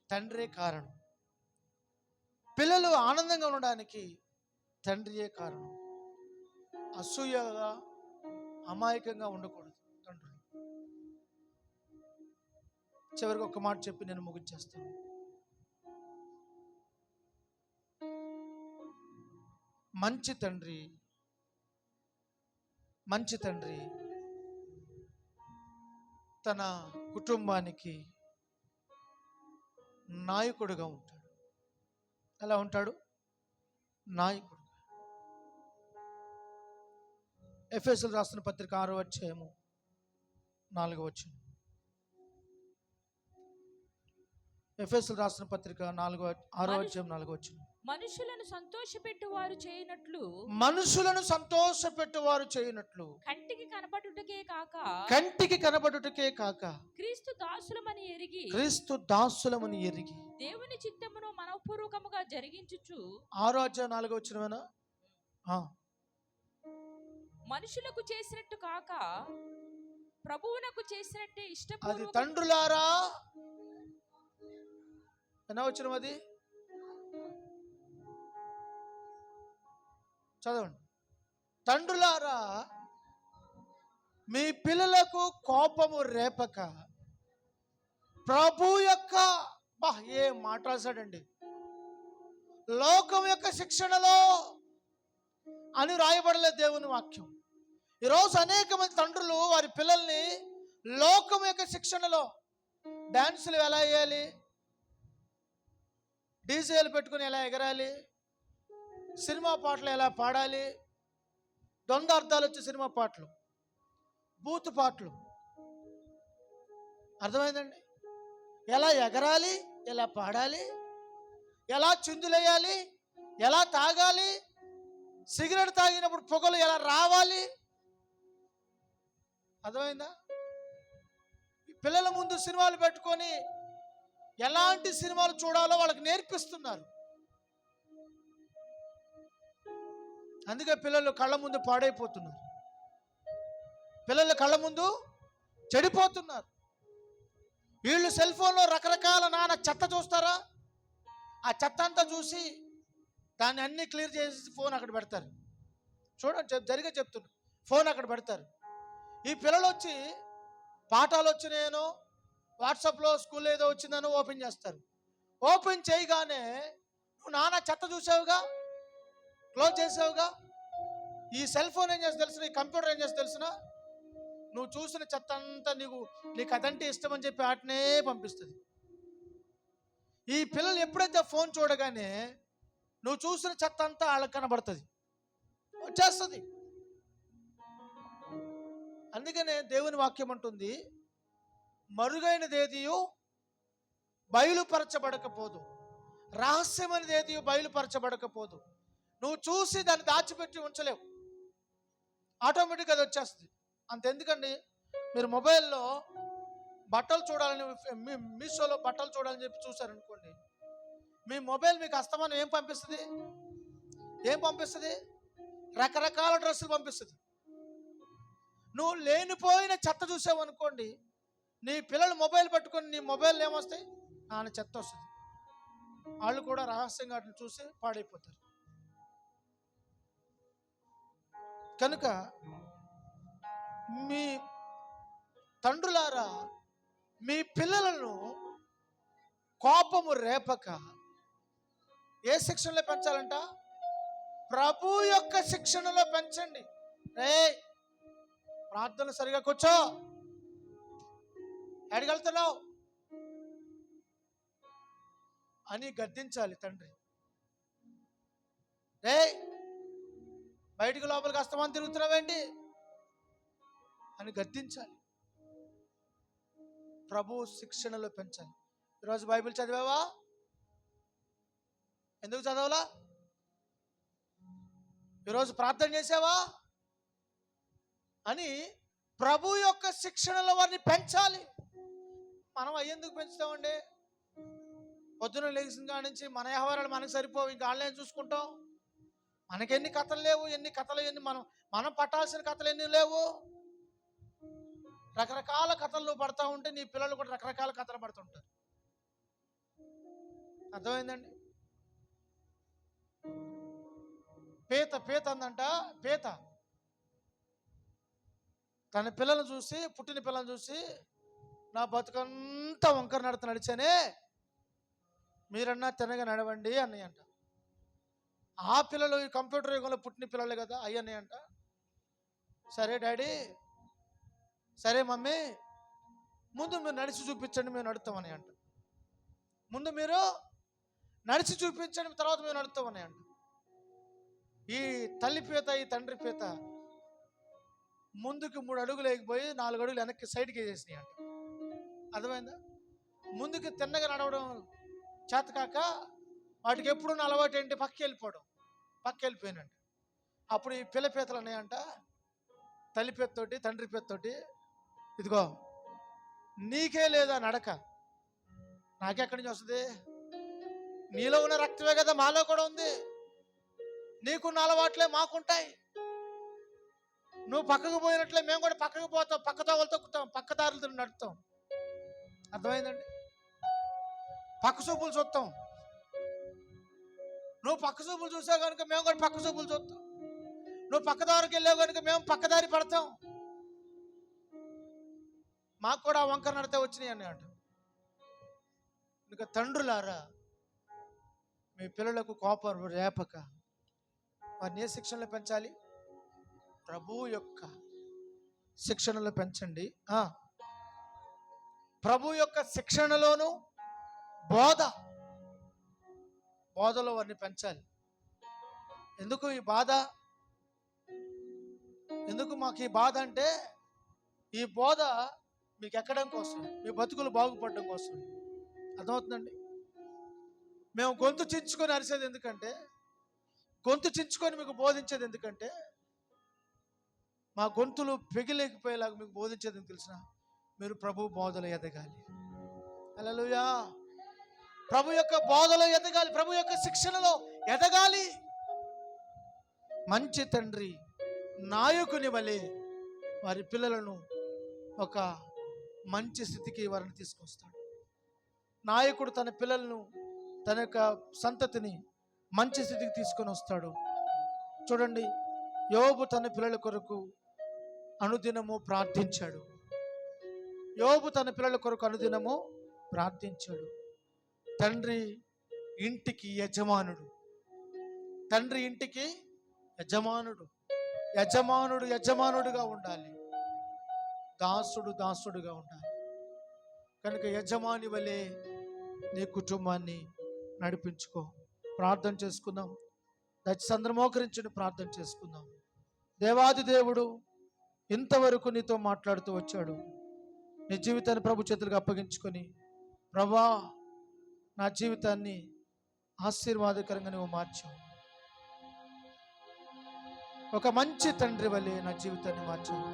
తండ్రే కారణం. పిల్లలు ఆనందంగా ఉండడానికి తండ్రియే కారణం. అసూయగా అమాయకంగా ఉండకూడదు తండ్రులు. చివరికి ఒక మాట చెప్పి నేను ముగించేస్తాను. మంచి తండ్రి తన కుటుంబానికి నాయకుడుగా ఉంటాడు. ఎలా ఉంటాడు? నాయకుడు. ఎఫెసీయులకు రాసిన పత్రిక 6వ అధ్యాయము 4వ వచనం. ఎఫెసీయులకు రాసిన పత్రిక 6వ అధ్యాయం 4వ వచనం. మనుషులను సంతోషపెట్టువారు చేయనట్లు కంటికి కనబడుటకే కాక క్రీస్తు దాసులమని ఎరిగి దేవుని చిత్తమును మనఃపూర్వకముగా జరిగించుచు. 6వ అధ్యాయం 4వ వచనమేనా? మనుషులకు చేసినట్టు కాక ప్రభువునకు చేసినట్టే ఇష్టపూర్వక. అది తండ్రులారా, ఎలా వచ్చిన అది చదవండి. తండ్రులారా, మీ పిల్లలకు కోపము రేపక ప్రభు యొక్క ఏ మాట్లాడాడండి, లోకం యొక్క శిక్షణలో అని రాయబడలేదు దేవుని వాక్యం. ఈరోజు అనేక మంది తండ్రులు వారి పిల్లల్ని లోకం యొక్క శిక్షణలో డాన్సులు ఎలా వేయాలి, డీజేలు పెట్టుకుని ఎలా ఎగరాలి, సినిమా పాటలు ఎలా పాడాలి, దొందార్థాలు వచ్చే సినిమా పాటలు, బూతు పాటలు, అర్థమైందండి? ఎలా ఎగరాలి, ఎలా పాడాలి, ఎలా చిందులేయాలి, ఎలా తాగాలి, సిగరెట్ తాగినప్పుడు పొగలు ఎలా రావాలి, అర్థమైందా? పిల్లల ముందు సినిమాలు పెట్టుకొని ఎలాంటి సినిమాలు చూడాలో వాళ్ళకి నేర్పిస్తున్నారు. అందుకే పిల్లలు కళ్ళ ముందు పాడైపోతున్నారు, పిల్లల కళ్ళ ముందు చెడిపోతున్నారు. వీళ్ళు సెల్ ఫోన్లో రకరకాల చెత్త చూస్తారా, ఆ చెత్త అంతా చూసి దాన్ని అన్ని క్లియర్ చేసి ఫోన్ అక్కడ పెడతారు. చూడండి, జరిగే చెప్తున్నారు, ఫోన్ అక్కడ పెడతారు. ఈ పిల్లలు వచ్చి పాఠాలు వచ్చినాయనో వాట్సాప్లో స్కూల్లో ఏదో వచ్చిందనో ఓపెన్ చేస్తారు. ఓపెన్ చేయగానే నువ్వు చెత్త చూసావుగా, క్లోజ్ చేసావుగా. ఈ సెల్ ఫోన్ ఏం చేసి తెలిసిన, ఈ కంప్యూటర్ ఏం చేసి తెలిసిన, నువ్వు చూసిన చెత్త అంతా నీకు అదంటే ఇష్టం అని చెప్పి వాటినే పంపిస్తుంది. ఈ పిల్లలు ఎప్పుడైతే ఫోన్ చూడగానే నువ్వు చూసిన చెత్త అంతా వాళ్ళకి కనబడుతుంది, వచ్చేస్తుంది. అందుకనే దేవుని వాక్యం అంటుంది, మరుగైనదేదియు బయలుపరచబడకపోదు, రహస్యమైనదేదియు బయలుపరచబడకపోదు. నువ్వు చూసి దాన్ని దాచిపెట్టి ఉంచలేవు, ఆటోమేటిక్గా అది వచ్చేస్తుంది. అంతెందుకండి, మీరు మొబైల్లో బట్టలు చూడాలని, మీషోలో బట్టలు చూడాలని చెప్పి చూసారనుకోండి, మీ మొబైల్ మీకు అస్తమానం ఏం పంపిస్తుంది? రకరకాల డ్రెస్సులు పంపిస్తుంది. నువ్వు లేనిపోయిన చెత్త చూసావు అనుకోండి, నీ పిల్లలు మొబైల్ పట్టుకొని నీ మొబైల్ ఏమొస్తాయి, చెత్త వస్తుంది. వాళ్ళు కూడా రహస్యంగా వాటిని చూసి పాడైపోతారు. కనుక మీ తండ్రులారా, మీ పిల్లలను కోపము రేపక ఏ శిక్షణలో పెంచాలంట? ప్రభు యొక్క శిక్షణలో పెంచండి. రే ప్రార్థన సరిగా కూర్చో, ఎడగలుగుతున్నావు అని గద్దించాలి తండ్రి. రే బయటికి లోపలికి అస్తమానం తిరుగుతున్నావేంటి అని గద్దించాలి. ప్రభు శిక్షణలో పెంచాలి. ఈరోజు బైబిల్ చదివావా? ఎందుకు చదవాలా? ఈరోజు ప్రార్థన చేసావా అని ప్రభు యొక్క శిక్షణలో వారిని పెంచాలి. మనం అయ్యేందుకు పెంచుతామండి? పొద్దున లేచిన కాడి నుంచి మన వ్యవహారాలు మనకు సరిపోవు, ఇంకా వాళ్ళని చూసుకుంటాం. మనకెన్ని కథలు లేవు, ఎన్ని కథలు ఎన్ని మనం పట్టాల్సిన కథలు ఎన్ని లేవు. రకరకాల కథలు నువ్వు పడతా ఉంటే నీ పిల్లలు కూడా రకరకాల కథలు పడుతుంటారు. అర్థమైందండి? పీత అందంట. పీత తన పిల్లలను చూసి, పుట్టిన పిల్లలను చూసి, నా బతుకంతా వంకర నడత నడిచానే, మీరన్నా తినగా నడవండి అన్నయ్య అంట. ఆ పిల్లలు ఈ కంప్యూటర్ యుగంలో పుట్టిన పిల్లలే కదా అయ్యన్నయ్య అంట. సరే డాడీ, సరే మమ్మీ, ముందు మీరు నడిచి చూపించండి, మేము నడుస్తామని అంట. ముందు మీరు నడిచి చూపించండి, తర్వాత మేము నడుస్తామని అంట. ఈ తల్లి పీత, ఈ తండ్రి పీత ముందుకు 3 అడుగులు లేకపోయి 4 అడుగులు వెనక్కి సైడ్కి వేసేసినాయి అంట. అర్థమైందా? ముందుకు తిన్నగా నడవడం చేతకాక వాటికి ఎప్పుడున్న అలవాటు ఏంటి? పక్కకి వెళ్ళిపోయినంట. అప్పుడు ఈ పిల్ల పీతలు అన్నాయంట తల్లి పీతతోటి, తండ్రి పీతతోటి, ఇదిగో నీకే లేదా నడక, నాకెక్కడి నుంచి వస్తుంది? నీలో ఉన్న రక్తమే కదా మాలో కూడా ఉంది. నీకున్న అలవాట్లే మాకుంటాయి. నువ్వు పక్కకు పోయినట్లే మేము కూడా పక్కకు పోతాం, పక్కతో వాళ్ళు తొక్కుతాం, పక్కదారులతో నడుస్తాం. అర్థమైందండి? పక్క చూపులు చూస్తాం. నువ్వు పక్క చూపులు చూసావు కనుక మేము కూడా పక్క చూపులు చూస్తాం. నువ్వు పక్కదారికి వెళ్ళావు కనుక మేము పక్కదారి పడతాం. మాకు కూడా వంకర నడితే వచ్చినాయి అని అంట. ఇంకా తండ్రులారా, మీ పిల్లలకు కోపం రేపక వారిని ఏ శిక్షణలో పెంచాలి? ప్రభు యొక్క శిక్షణలో పెంచండి. ప్రభు యొక్క శిక్షణలోను బోధలో వారిని పెంచాలి. ఎందుకు ఈ బాధ? ఎందుకు మాకు ఈ బాధ అంటే, ఈ బోధ మీకు ఎక్కడం కోసం, మీ బతుకులు బాగుపడడం కోసం. అర్థమవుతుందండి? మేము గొంతు చించుకొని అరిసేది ఎందుకంటే, గొంతు చించుకొని మీకు బోధించేది ఎందుకంటే, మా గొంతులు పెగిలేకపోయేలాగా మీకు బోధించేది ఎందుకు తెలిసిన? మీరు ప్రభు బోధలో ఎదగాలి. హల్లెలూయా! ప్రభు యొక్క బోధలో ఎదగాలి, ప్రభు యొక్క శిక్షణలో ఎదగాలి. మంచి తండ్రి నాయకుని వలె వారి పిల్లలను ఒక మంచి స్థితికి వారిని తీసుకొస్తాడు. నాయకుడు తన పిల్లలను, తన యొక్క సంతతిని మంచి స్థితికి తీసుకొని వస్తాడు. చూడండి, యోబు తన పిల్లల కొరకు అనుదినము ప్రార్థించాడు. తండ్రి ఇంటికి యజమానుడు. యజమానుడుగా ఉండాలి. దాసుడుగా ఉండాలి. కనుక యజమాని వలె నీ కుటుంబాన్ని నడిపించుకో. ప్రార్థన చేసుకుందాం. దయచేసి అందరం మోకరించుని ప్రార్థన చేసుకుందాం. దేవాది దేవుడు ఇంతవరకు నీతో మాట్లాడుతూ వచ్చాడు. నీ జీవితాన్ని ప్రభు చేతులకు అప్పగించుకొని, ప్రభా నా జీవితాన్ని ఆశీర్వాదకరంగా నువ్వు మార్చావు. ఒక మంచి తండ్రి వలె నా జీవితాన్ని మార్చావు.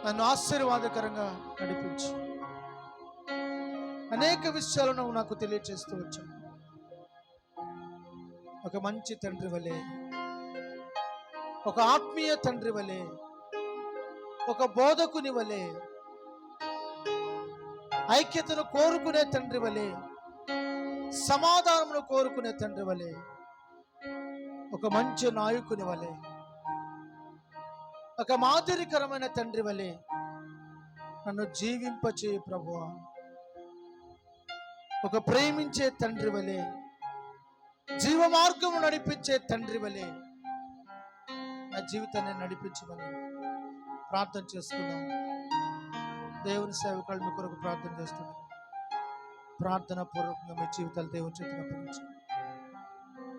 నన్ను ఆశీర్వాదకరంగా నడిపించు. అనేక విషయాలు నువ్వు నాకు తెలియజేస్తూ వచ్చావు. ఒక మంచి తండ్రి వలె, ఒక ఆత్మీయ తండ్రి వలె, ఒక బోధకుని వలె, ఐక్యతను కోరుకునే తండ్రి వలె, సమాధానమును కోరుకునే తండ్రి వలె, ఒక మంచి నాయకుని వలె, ఒక మాదిరికరమైన తండ్రి వలె నన్ను జీవింపచేయి ప్రభువా. ఒక ప్రేమించే తండ్రి వలె, జీవ మార్గము నడిపించే తండ్రి వలె నా జీవితాన్ని నడిపించమని ప్రార్థన చేసుకుందాం. దేవుని సేవకులు మీ కొరకు ప్రార్థన చేస్తున్నాం. ప్రార్థన పూర్వకంగా మీ జీవితాలు దేవుని చేతికి అప్పగించండి.